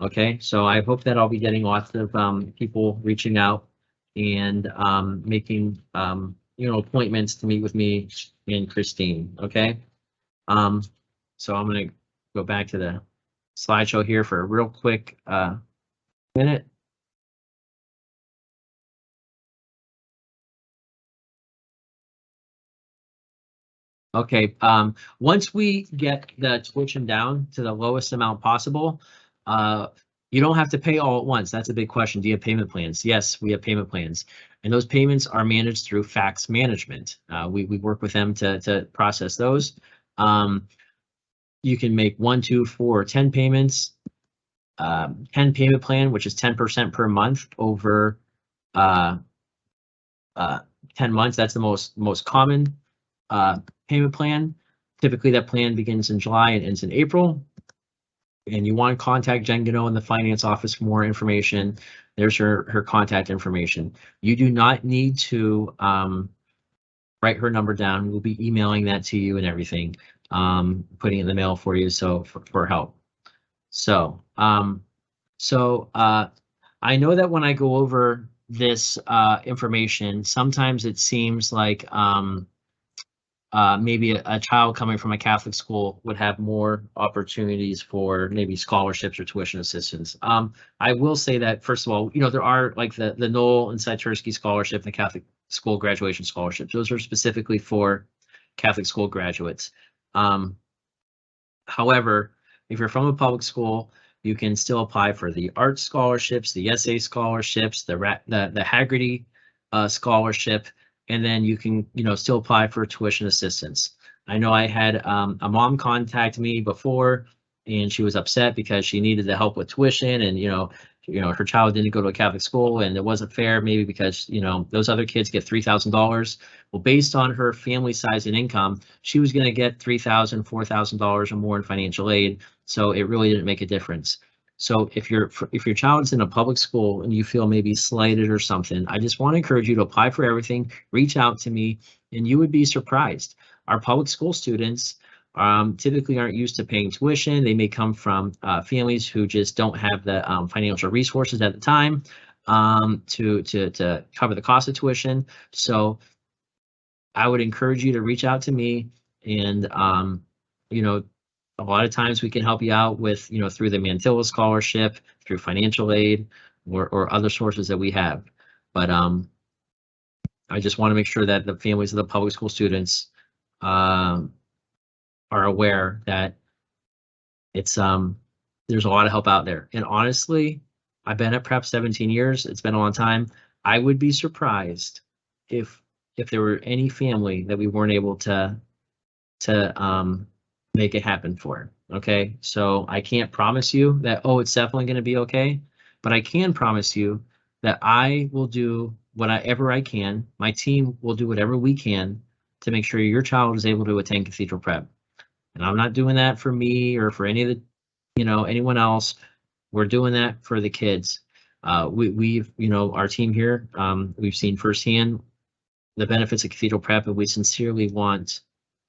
Okay, so I hope that I'll be getting lots of people reaching out and making appointments to meet with me and Christine. Okay, so I'm going to go back to the slideshow here for a real quick minute. Okay, once we get the tuition down to the lowest amount possible, you don't have to pay all at once. That's a big question. Do you have payment plans? Yes, we have payment plans. And those payments are managed through fax management. We work with them to process those. You can make 1, 2, 4, or 10 payments. 10 payment plan, which is 10% per month over 10 months. That's the most common payment plan. Typically that plan begins in July and ends in April. And you want to contact Jen Gano in the finance office for more information. There's her contact information. You do not need to write her number down. We'll be emailing that to you and everything, putting it in the mail for you. So for help. So I know that when I go over this information, sometimes it seems like maybe a child coming from a Catholic school would have more opportunities for maybe scholarships or tuition assistance. I will say that, first of all, there are like the Knoll and Satursky scholarship and the Catholic school graduation scholarships. Those are specifically for Catholic school graduates. However, if you're from a public school, you can still apply for the art scholarships, the essay scholarships, the Haggerty scholarship, and then you can, still apply for tuition assistance. I know I had a mom contact me before, and she was upset because she needed the help with tuition, and her child didn't go to a Catholic school, and it wasn't fair, maybe because those other kids get $3,000. Well, based on her family size and income, she was going to get $3,000, $4,000 or more in financial aid. So it really didn't make a difference. So if your child's in a public school and you feel maybe slighted or something, I just want to encourage you to apply for everything, reach out to me, and you would be surprised. Our public school students typically aren't used to paying tuition. They may come from families who just don't have the financial resources at the time to cover the cost of tuition. So I would encourage you to reach out to me, and a lot of times we can help you out with, through the Mantilla Scholarship, through financial aid, or other sources that we have. But I just want to make sure that the families of the public school students are aware that it's there's a lot of help out there. And honestly, I've been at Prep 17 years. It's been a long time. I would be surprised if there were any family that we weren't able to make it happen for. Okay, so I can't promise you that, it's definitely going to be okay, but I can promise you that I will do whatever I can. My team will do whatever we can to make sure your child is able to attend Cathedral Prep. And I'm not doing that for me or for any of the, anyone else. We're doing that for the kids. We've, our team here, we've seen firsthand the benefits of Cathedral Prep, and we sincerely want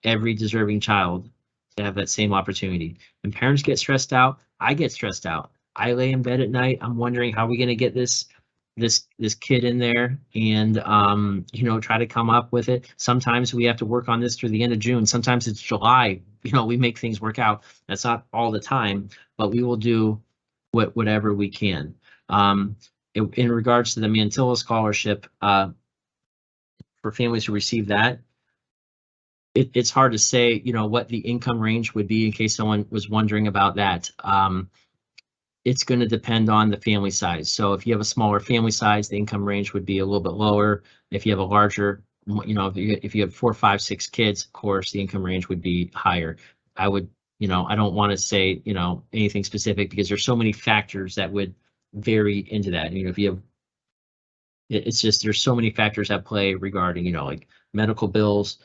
every deserving child to have that same opportunity. When parents get stressed out, I get stressed out. I lay in bed at night, I'm wondering how we're going to get this kid in there and, you know, try to come up with it. Sometimes we have to work on this through the end of June. Sometimes it's July. You know, we make things work out. That's not all the time, but we will do whatever we can. In regards to the Mantilla Scholarship, for families who receive that, it's hard to say, you know, what the income range would be in case someone was wondering about that. It's going to depend on the family size. So if you have a smaller family size, the income range would be a little bit lower. If you have a larger, you know, if you have 4, 5, 6 kids, of course, the income range would be higher. I would, you know, I don't want to say, you know, anything specific because there's so many factors that would vary into that. You know, if you have, it's just, there's so many factors at play regarding, you know, like medical bills,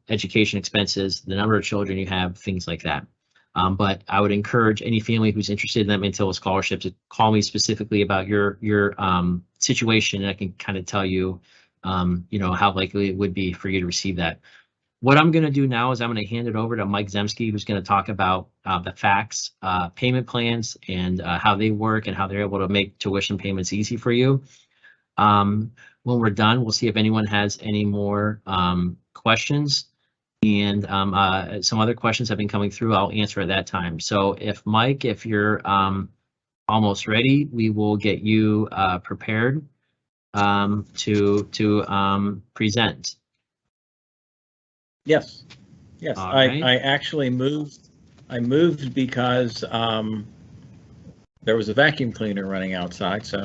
education expenses, the number of children you have, things like that. But I would encourage any family who's interested in that Mantilla Scholarship to call me specifically about your situation, and I can kind of tell you, you know, how likely it would be for you to receive that. What I'm going to do now is I'm going to hand it over to Mike Zemsky, who's going to talk about the FACTS payment plans and how they work and how they're able to make tuition payments easy for you. When we're done, we'll see if anyone has any more questions. And some other questions have been coming through. I'll answer at that time. So if Mike, if you're almost ready, we will get you prepared to present. Yes, yes. All right. I actually moved. I moved because there was a vacuum cleaner running outside, so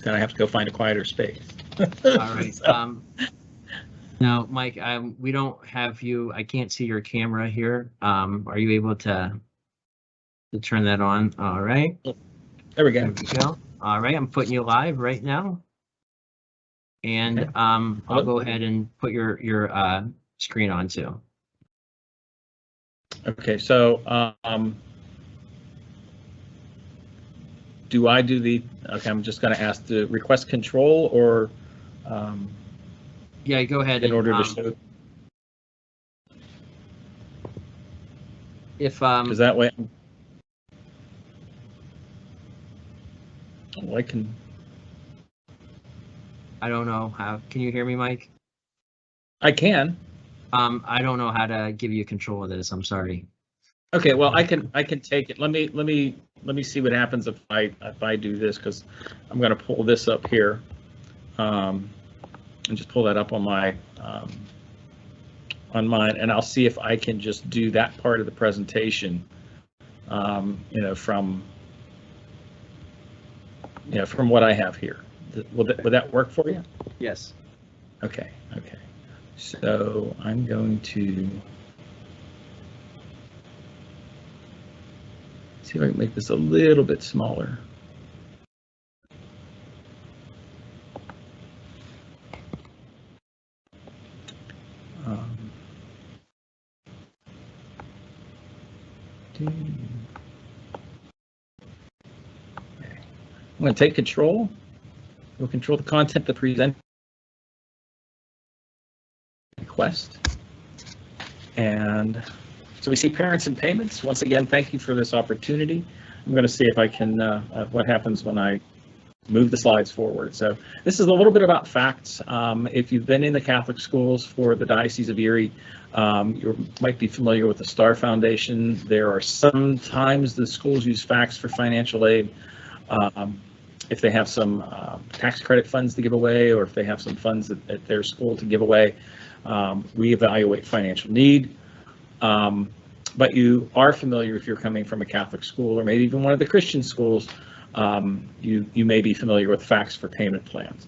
then I have to go find a quieter space. All right. So, now, Mike, we don't have you. I can't see your camera here. Are you able to turn that on? All right. There we go. There we go. All right. I'm putting you live right now. And Okay. I'll go ahead and put your screen on too. Okay. So do I do the? Okay. I'm just going to ask the request control or. Yeah, go ahead. In order to show. If because that way. Oh, I can. I don't know how. Can you hear me, Mike? I can. I don't know how to give you control of this. I'm sorry. Okay, well, I can take it. Let me see what happens if I do this, because I'm going to pull this up here, and just pull that up on my on mine, and I'll see if I can just do that part of the presentation, you know, from what I have here. Would that work for you? Yes. Okay. Okay. So I'm going to see if I can make this a little bit smaller. Okay. I'm going to take control. We'll control the content, the present request. And so we see parents and payments. Once again, thank you for this opportunity. I'm going to see if I can, what happens when I move the slides forward. So this is a little bit about FACTS. If you've been in the Catholic schools for the Diocese of Erie, you might be familiar with the Star Foundation. There are sometimes the schools use FACTS for financial aid. If they have some tax credit funds to give away, or if they have some funds at their school to give away, we evaluate financial need. But you are familiar, if you're coming from a Catholic school or maybe even one of the Christian schools, you may be familiar with FACTS for payment plans.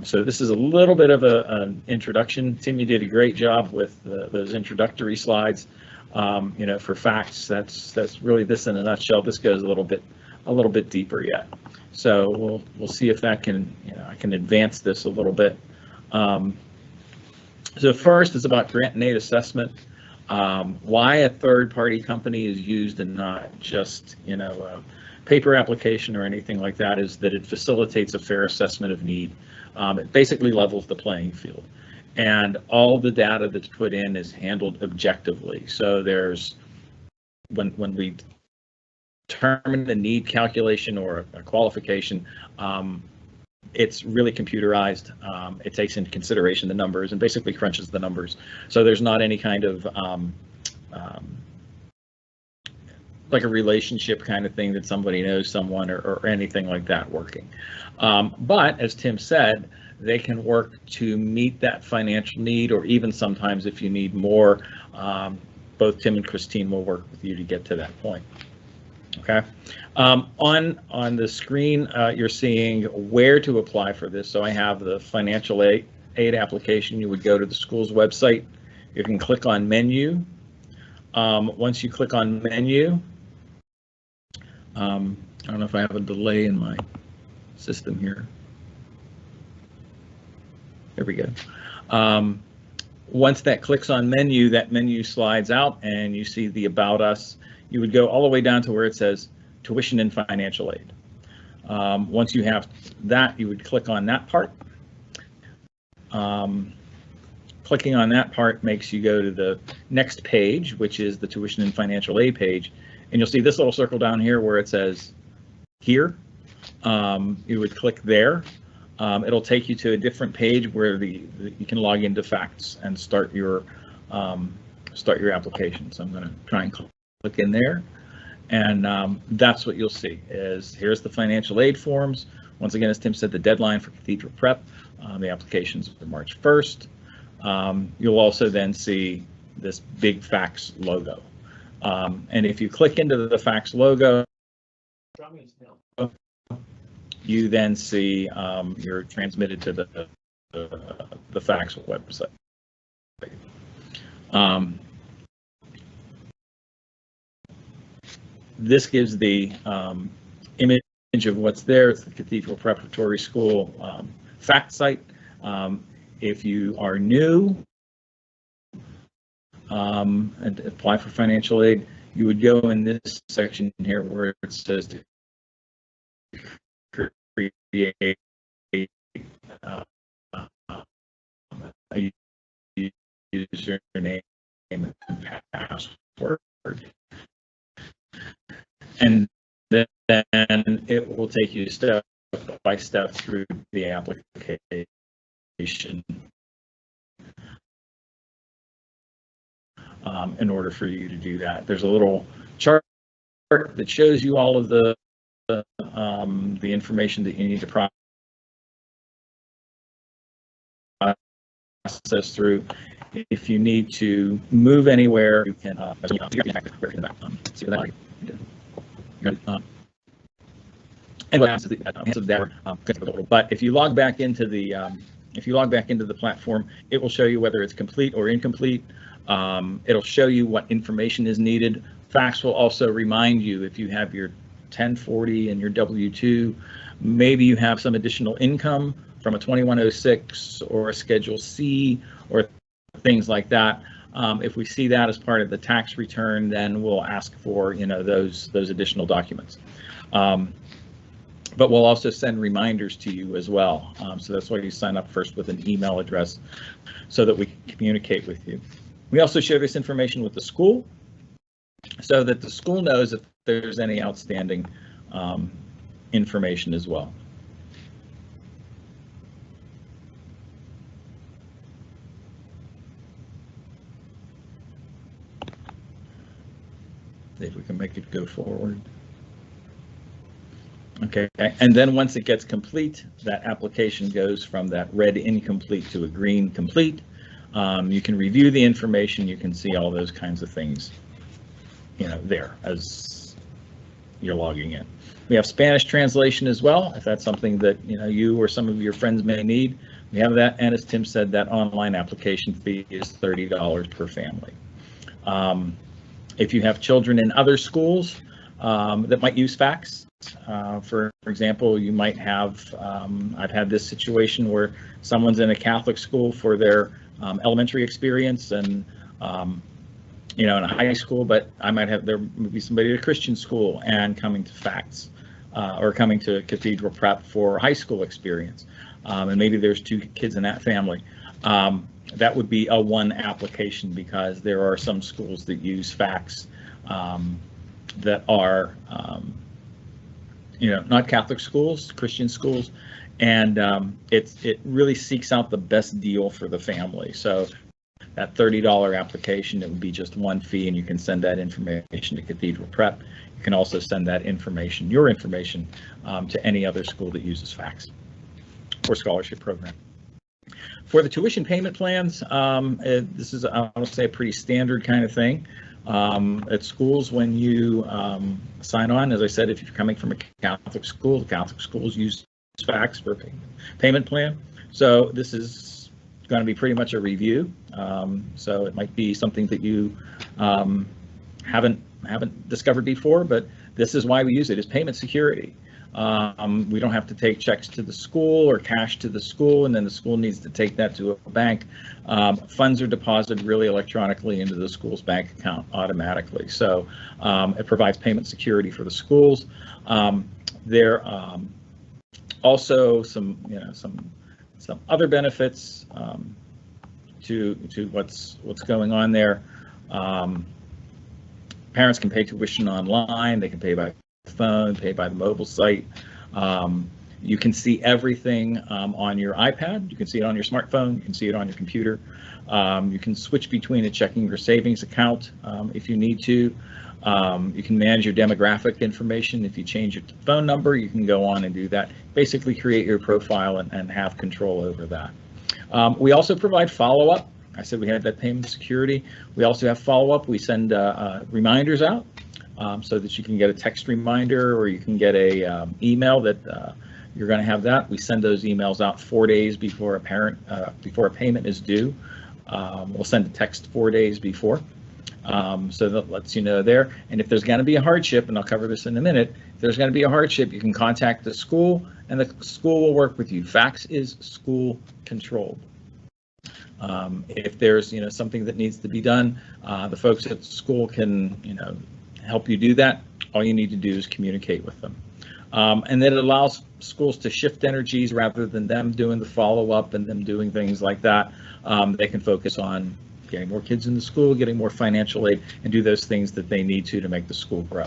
So this is a little bit of an introduction. Tim, you did a great job with those introductory slides. You know, for FACTS, that's really this in a nutshell. This goes a little bit deeper yet. So we'll see if that can, you know, I can advance this a little bit. So first is about grant and aid assessment. Why a third-party company is used and not just, you know, a paper application or anything like that is that it facilitates a fair assessment of need. It basically levels the playing field, and all the data that's put in is handled objectively. So there's when we determine a need calculation or a qualification, it's really computerized. It takes into consideration the numbers and basically crunches the numbers. So there's not any kind of like a relationship kind of thing that somebody knows someone or anything like that working. But as Tim said, they can work to meet that financial need, or even sometimes if you need more, both Tim and Christine will work with you to get to that point. Okay. On the screen, you're seeing where to apply for this. So I have the financial aid application. You would go to the school's website. You can click on menu. Once you click on menu, I don't know if I have a delay in my system here. There we go. Once that clicks on menu, that menu slides out and you see the About Us. You would go all the way down to where it says Tuition and Financial Aid. Once you have that, you would click on that part. Clicking on that part makes you go to the next page, which is the Tuition and Financial Aid page. And you'll see this little circle down here where it says Here. You would click there. It'll take you to a different page where you can log into Facts and start your application. So I'm going to try and click in there, and that's what you'll see. Is here's the financial aid forms. Once again, as Tim said, the deadline for Cathedral Prep, the applications are March 1st. You'll also then see this big Facts logo, and if you click into the Facts logo, you then see you're transmitted to the Facts website. This gives the image of what's there. It's the Cathedral Preparatory School fact site. If you are new and apply for financial aid, you would go in this section here where it says to create a username and password, and then it will take you step by step through the application in order for you to do that. There's a little chart that shows you all of the information that you need to process through. If you need to move anywhere, you can see that. But if you log back into the platform, it will show you whether it's complete or incomplete. It'll show you what information is needed. Facts will also remind you if you have your 1040 and your W-2, maybe you have some additional income from a 2106 or a Schedule C or things like that. If we see that as part of the tax return, then we'll ask for those additional documents. But we'll also send reminders to you as well. So that's why you sign up first with an email address so that we can communicate with you. We also share this information with the school so that the school knows if there's any outstanding information as well. See if we can make it go forward. Okay, and then once it gets complete, that application goes from that red incomplete to a green complete. You can review the information. You can see all those kinds of things, there as you're logging in. We have Spanish translation as well, if that's something that you or some of your friends may need. We have that, and as Tim said, that online application fee is $30 per family. If you have children in other schools that might use Facts, for example, you might have, I've had this situation where someone's in a Catholic school for their elementary experience and, in a high school, but there might be somebody at a Christian school and coming to Facts or coming to Cathedral Prep for high school experience. And maybe there's 2 kids in that family. That would be a one application because there are some schools that use Facts that are not Catholic schools, Christian schools, and it really seeks out the best deal for the family. So that $30 application, it would be just one fee, and you can send that information to Cathedral Prep. You can also send that information, your information, to any other school that uses FACS or scholarship program. For the tuition payment plans, this is, I want to say, a pretty standard kind of thing. At schools, when you sign on, as I said, if you're coming from a Catholic school, the Catholic schools use FACS for payment plan. So this is going to be pretty much a review. So it might be something that you haven't discovered before, but this is why we use it, is payment security. We don't have to take checks to the school or cash to the school, and then the school needs to take that to a bank. Funds are deposited really electronically into the school's bank account automatically. So it provides payment security for the schools. There also some other benefits to what's going on there. Parents can pay tuition online. They can pay by phone, pay by the mobile site. You can see everything on your iPad. You can see it on your smartphone. You can see it on your computer. You can switch between a checking or savings account if you need to. You can manage your demographic information. If you change your phone number, you can go on and do that. Basically create your profile and have control over that. We also provide follow-up. I said we had that payment security. We also have follow-up. We send reminders out so that you can get a text reminder, or you can get a email that you're going to have that. We send those emails out 4 days before before a payment is due. We'll send a text 4 days before. So that lets you know there. And if there's going to be a hardship, and I'll cover this in a minute, if there's going to be a hardship, you can contact the school, and the school will work with you. FACS is school controlled. If there's something that needs to be done, the folks at the school can help you do that. All you need to do is communicate with them. And then it allows schools to shift energies rather than them doing the follow-up and them doing things like that. They can focus on getting more kids in the school, getting more financial aid, and do those things that they need to make the school grow.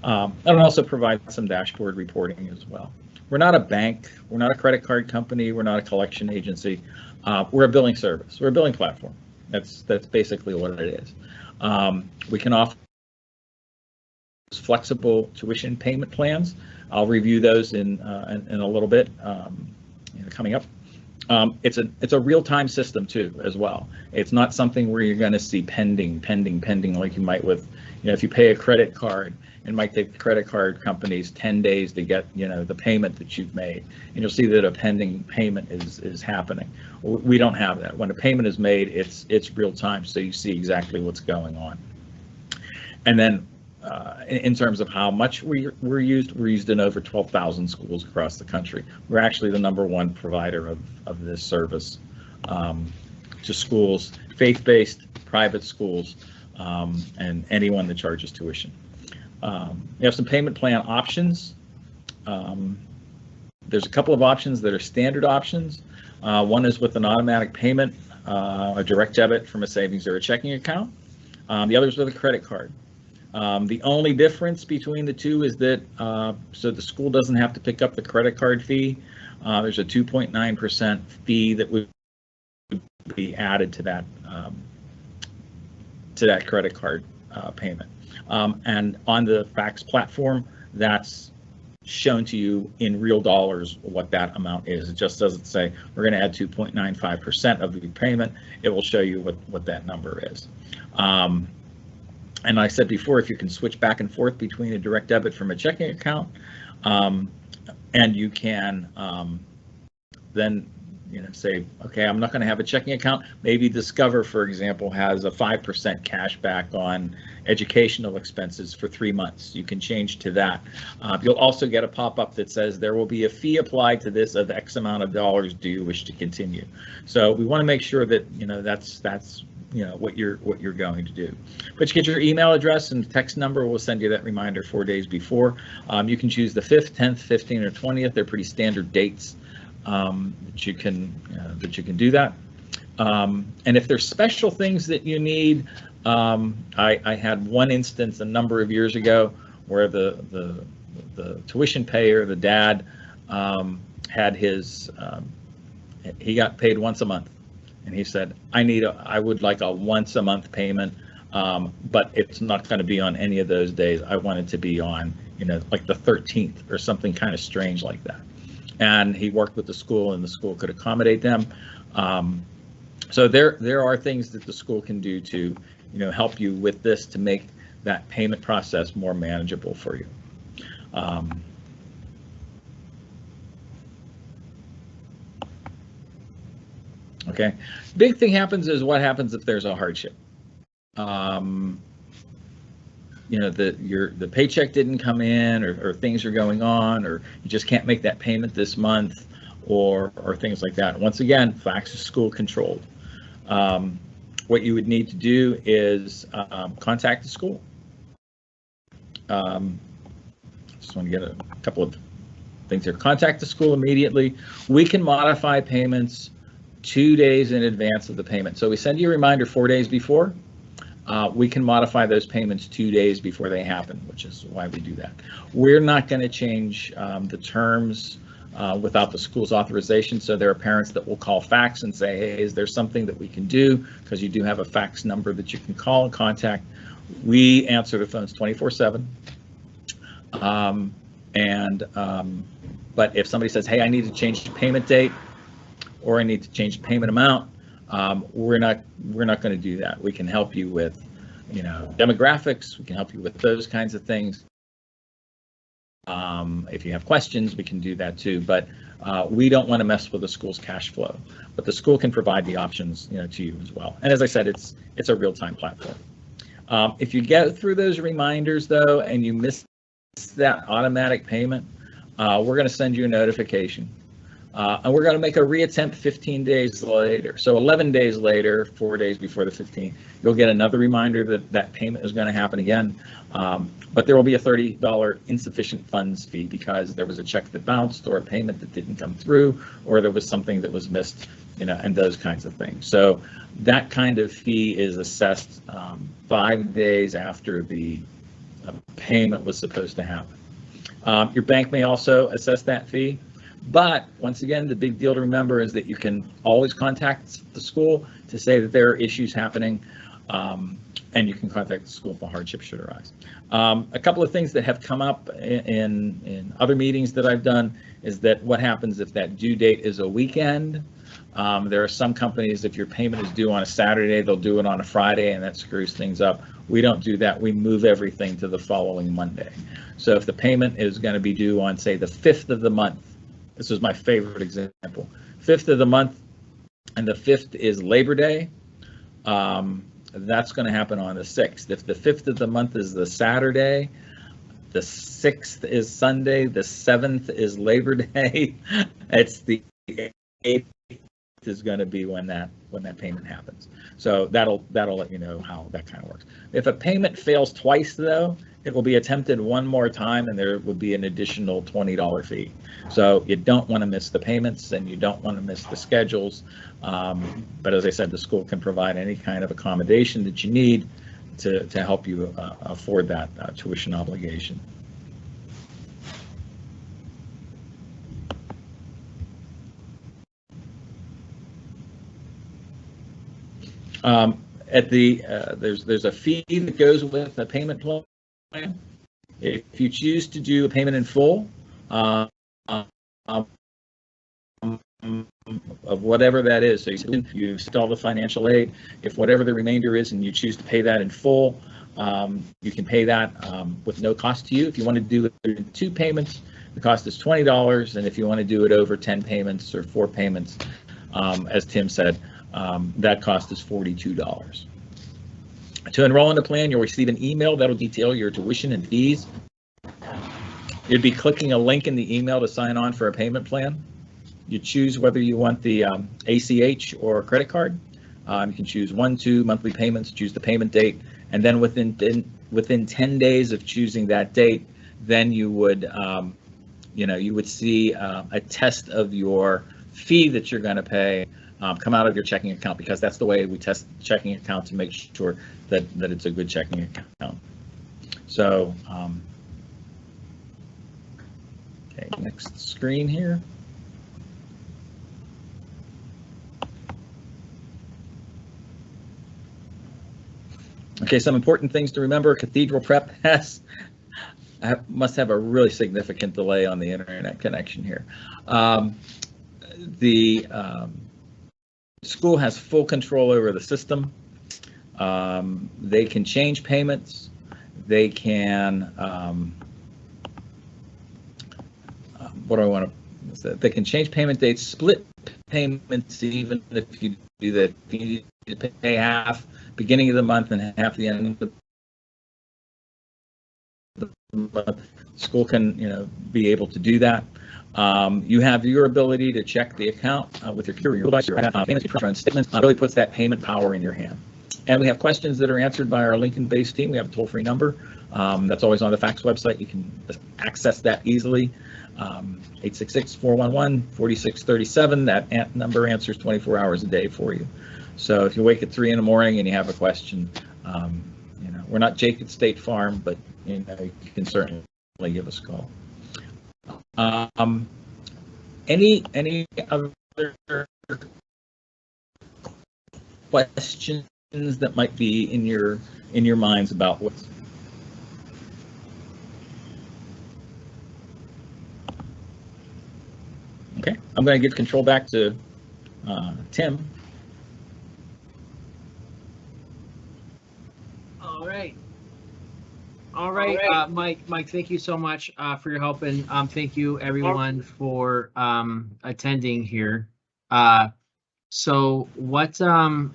And also provide some dashboard reporting as well. We're not a bank, we're not a credit card company, we're not a collection agency. We're a billing service, we're a billing platform. That's basically what it is. We can offer flexible tuition payment plans. I'll review those in a little bit coming up. It's a real-time system too, as well. It's not something where you're going to see pending like you might with, if you pay a credit card, it might take the credit card companies 10 days to get, the payment that you've made, and you'll see that a pending payment is happening. We don't have that. When a payment is made, it's real-time, so you see exactly what's going on. And then in terms of how much we're used in over 12,000 schools across the country. We're actually the #1 provider of this service to schools, faith-based, private schools, and anyone that charges tuition. We have some payment plan options. There's a couple of options that are standard options. One is with an automatic payment, a direct debit from a savings or a checking account. The other is with a credit card. The only difference between the two is that so the school doesn't have to pick up the credit card fee. There's a 2.9% fee that would be added to that credit card payment. And on the FACS platform, that's shown to you in real dollars what that amount is. It just doesn't say we're going to add 2.95% of the payment. It will show you what that number is. And I said before, if you can switch back and forth between a direct debit from a checking account, and you can then say, okay, I'm not going to have a checking account. Maybe Discover, for example, has a 5% cash back on educational expenses for 3 months. You can change to that. You'll also get a pop-up that says there will be a fee applied to this of X amount of dollars. Do you wish to continue? So we want to make sure that that's what you're going to do. But you get your email address and text number. We'll send you that reminder 4 days before. You can choose the 5th, 10th, 15th, or 20th. They're pretty standard dates that you can do that. And if there's special things that you need, I had one instance a number of years ago where the tuition payer, the dad, had his, he got paid once a month, and he said, I would like a once a month payment, but it's not going to be on any of those days. I want it to be on, like the 13th or something kind of strange like that. And he worked with the school, and the school could accommodate them. So there are things that the school can do to, help you with this to make that payment process more manageable for you. Okay, big thing happens is what happens if there's a hardship. The paycheck didn't come in, or things are going on, or you just can't make that payment this month, or things like that. Once again, FACTS is school controlled. What you would need to do is contact the school. Just want to get a couple of things here. Contact the school immediately. We can modify payments 2 days in advance of the payment. So we send you a reminder 4 days before. We can modify those payments 2 days before they happen, which is why we do that. We're not going to change the terms without the school's authorization. So there are parents that will call FACTS and say, hey, is there something that we can do? Because you do have a FACTS number that you can call and contact. We answer the phones 24/7. But if somebody says, hey, I need to change the payment date, or I need to change the payment amount, we're not going to do that. We can help you with, demographics. We can help you with those kinds of things. If you have questions, we can do that too. But we don't want to mess with the school's cash flow. But the school can provide the options, to you as well. And as I said, it's a real-time platform. If you get through those reminders though, and you miss that automatic payment, we're going to send you a notification. And we're going to make a reattempt 15 days later. So 11 days later, 4 days before the 15th, you'll get another reminder that that payment is going to happen again. But there will be a $30 insufficient funds fee because there was a check that bounced, or a payment that didn't come through, or there was something that was missed, and those kinds of things. So that kind of fee is assessed 5 days after the payment was supposed to happen. Your bank may also assess that fee. But once again, the big deal to remember is that you can always contact the school to say that there are issues happening, and you can contact the school if a hardship should arise. A couple of things that have come up in other meetings that I've done is that what happens if that due date is a weekend. There are some companies, if your payment is due on a Saturday, they'll do it on a Friday, and that screws things up. We don't do that. We move everything to the following Monday. So if the payment is going to be due on, say, the 5th of the month, this is my favorite example, 5th of the month, and the 5th is Labor Day, that's going to happen on the 6th. If the 5th of the month is the Saturday, the 6th is Sunday, the 7th is Labor Day, it's the 8th is going to be when that payment happens. So that'll let you know how that kind of works. If a payment fails twice though, it will be attempted one more time, and there would be an additional $20 fee. So you don't want to miss the payments, and you don't want to miss the schedules. But as I said, the school can provide any kind of accommodation that you need to help you afford that tuition obligation. There's a fee that goes with a payment plan. If you choose to do a payment in full of whatever that is, so you install the financial aid, if whatever the remainder is and you choose to pay that in full, you can pay that with no cost to you. If you want to do it in 2 payments, the cost is $20, and if you want to do it over 10 payments or 4 payments, as Tim said, that cost is $42. To enroll in the plan, you'll receive an email that'll detail your tuition and fees. You'd be clicking a link in the email to sign on for a payment plan. You choose whether you want the ACH or credit card. You can choose 1, 2 monthly payments, choose the payment date, and then within 10 days of choosing that date, then you would see a test of your fee that you're going to pay come out of your checking account, because that's the way we test checking account to make sure that it's a good checking account. So, okay, next screen here. Okay, some important things to remember. Cathedral Prep must have a really significant delay on the internet connection here. The school has full control over the system. They can change payments. They can, what do I want to say? They can change payment dates, split payments, even if you do that. If you need to pay half beginning of the month and half the end of the month, school can, be able to do that. You have your ability to check the account with your computer, your device, your payment statements. Really puts that payment power in your hand. And we have questions that are answered by our Lincoln-based team. We have a toll-free number that's always on the fax website. You can access that easily. 866-411-4637. That number answers 24 hours a day for you. So if you wake at 3 in the morning and you have a question, we're not Jake at State Farm, but you can certainly give us a call. Any other questions that might be in your minds about what's okay? I'm going to give control back to Tim. All right, Mike, thank you so much for your help, and thank you everyone for attending here. So what I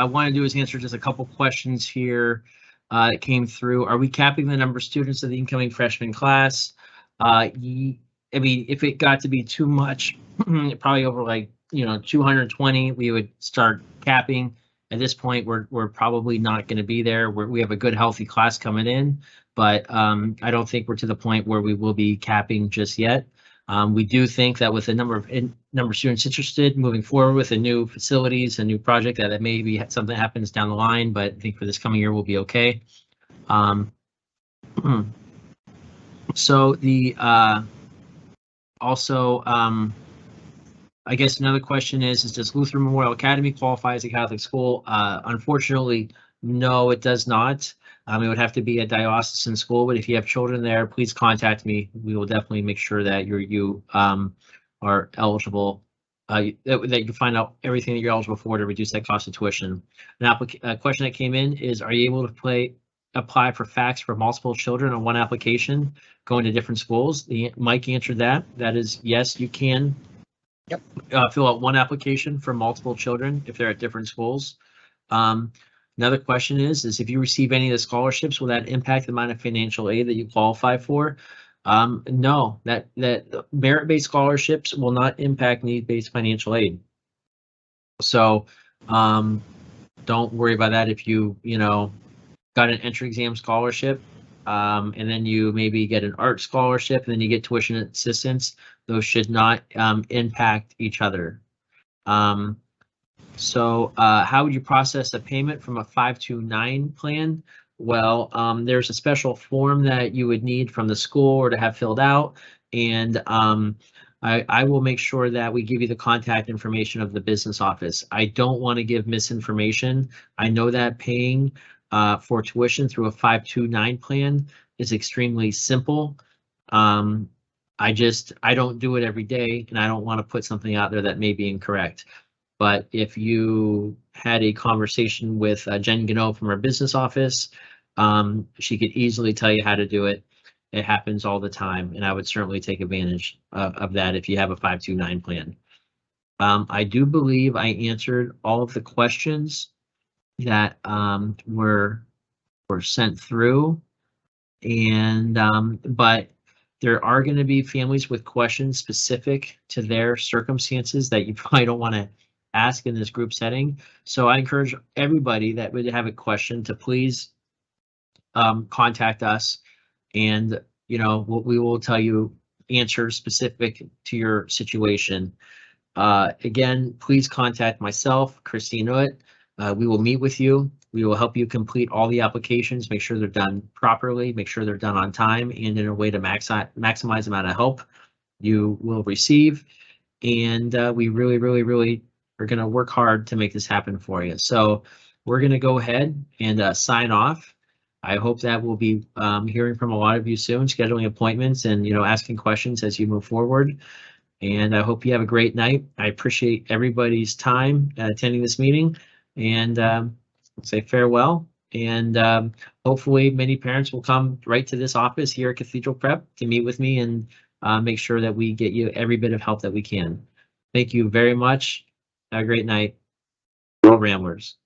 want to do is answer just a couple questions here that came through. Are we capping the number of students of the incoming freshman class? I mean, if it got to be too much, probably over 220, we would start capping. At this point, we're probably not going to be there. We have a good, healthy class coming in, but I don't think we're to the point where we will be capping just yet. We do think that with the number of students interested, moving forward with the new facilities, a new project, that maybe something happens down the line, but I think for this coming year we'll be okay. So the I guess another question is does Lutheran Memorial Academy qualify as a Catholic school? Unfortunately, no, it does not. It would have to be a diocesan school, but if you have children there, please contact me. We will definitely make sure that you are eligible, that you find out everything that you're eligible for to reduce that cost of tuition. A question that came in is, are you able to apply for FACTS for multiple children on one application going to different schools? Mike answered that. That is, yes, you can. Yep. Fill out one application for multiple children if they're at different schools. Another question is if you receive any of the scholarships, will that impact the amount of financial aid that you qualify for? No, that merit-based scholarships will not impact need-based financial aid. So don't worry about that. If you got an entry exam scholarship, and then you maybe get an art scholarship, and then you get tuition assistance, those should not impact each other. So how would you process a payment from a 529 plan? Well, there's a special form that you would need from the school or to have filled out, and I will make sure that we give you the contact information of the business office. I don't want to give misinformation. I know that paying for tuition through a 529 plan is extremely simple. I don't do it every day, and I don't want to put something out there that may be incorrect. But if you had a conversation with Jen Gano from our business office, she could easily tell you how to do it. It happens all the time, and I would certainly take advantage of that if you have a 529 plan. I do believe I answered all of the questions that were sent through, and but there are going to be families with questions specific to their circumstances that you probably don't want to ask in this group setting. So I encourage everybody that would have a question to please contact us, and we will tell you answers specific to your situation. Again, please contact myself, Christine Utt. We will meet with you. We will help you complete all the applications, make sure they're done properly, make sure they're done on time and in a way to maximize the amount of help you will receive. And we really, really, really are going to work hard to make this happen for you. So we're going to go ahead and sign off. I hope that we'll be hearing from a lot of you soon, scheduling appointments and, asking questions as you move forward. And I hope you have a great night. I appreciate everybody's time attending this meeting, and say farewell. And hopefully many parents will come right to this office here at Cathedral Prep to meet with me and make sure that we get you every bit of help that we can. Thank you very much. Have a great night. Go Ramblers.